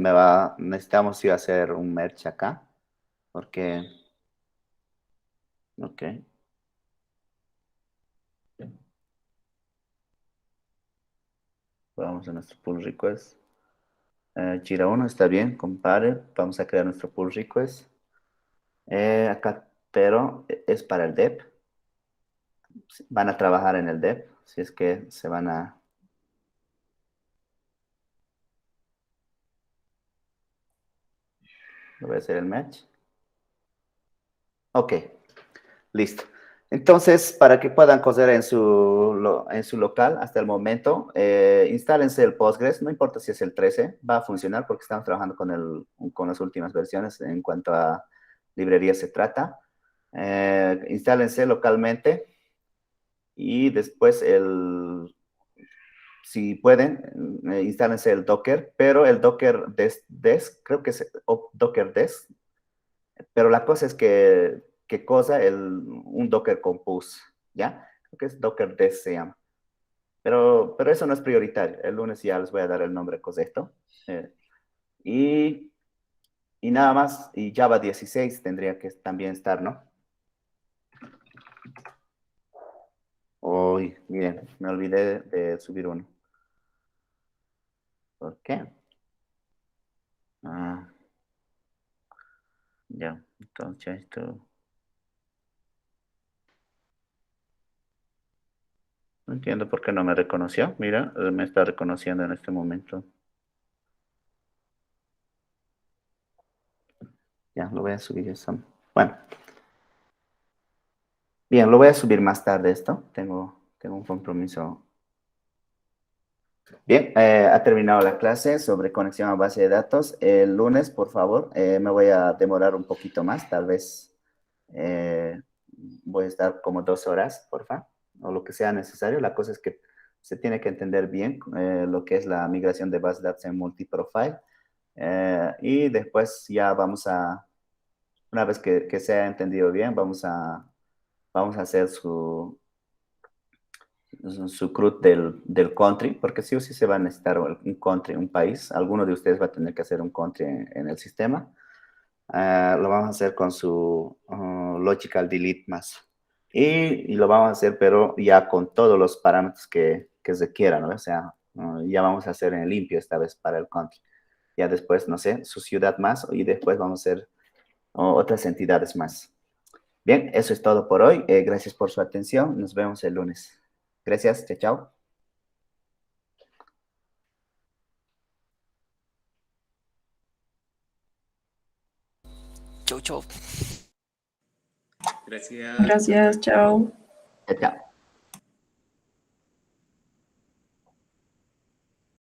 Speaker 1: necesitamos ir a hacer un merge acá, porque, ok, vamos a nuestro pull request. Jira 1 está bien, compare, vamos a crear nuestro pull request. Acá, pero es para el dev, van a trabajar en el dev, si es que se van a, lo voy a hacer el match. Ok, listo. Entonces, para que puedan coser en su local hasta el momento, instálense el Postgres, no importa si es el 13, va a funcionar porque estamos trabajando con las últimas versiones en cuanto a librerías se trata. Instálense localmente y después si pueden, instálense el Docker, pero el Docker Desk, creo que es Docker Desk, pero la cosa es que ¿qué cosa? Un Docker Compose, ¿ya? Creo que es Docker Dev se llama. Pero eso no es prioritario. El lunes ya les voy a dar el nombre correcto. Y, y nada más, y Java 16 tendría que también estar, ¿no? Uy, miren, me olvidé de subir uno. ¿Por qué? Ah, ya, entonces esto... No entiendo por qué no me reconoció. Mira, me está reconociendo en este momento. Ya, lo voy a subir eso. Bueno, bien, lo voy a subir más tarde esto. Tengo un compromiso. Bien, ha terminado la clase sobre conexión a base de datos. El lunes, por favor, me voy a demorar un poquito más. Tal vez voy a estar como 2 horas, por favor, o lo que sea necesario. La cosa es que se tiene que entender bien lo que es la migración de base de datos en multiprofile. Y después ya vamos a, una vez que se ha entendido bien, vamos a hacer su CRUD del country, porque sí o sí se va a necesitar un country, un país. Alguno de ustedes va a tener que hacer un country en el sistema. Lo vamos a hacer con su logical delete más. Y lo vamos a hacer, pero ya con todos los parámetros que se quieran, ¿no? O sea, ya vamos a hacer en limpio esta vez para el country. Ya después, no sé, su ciudad más y después vamos a hacer otras entidades más. Bien, eso es todo por hoy. Gracias por su atención. Nos vemos el lunes. Gracias. Chao, chao.
Speaker 2: Chau, chau.
Speaker 3: Gracias.
Speaker 4: Gracias, chao.
Speaker 1: Chao, chao.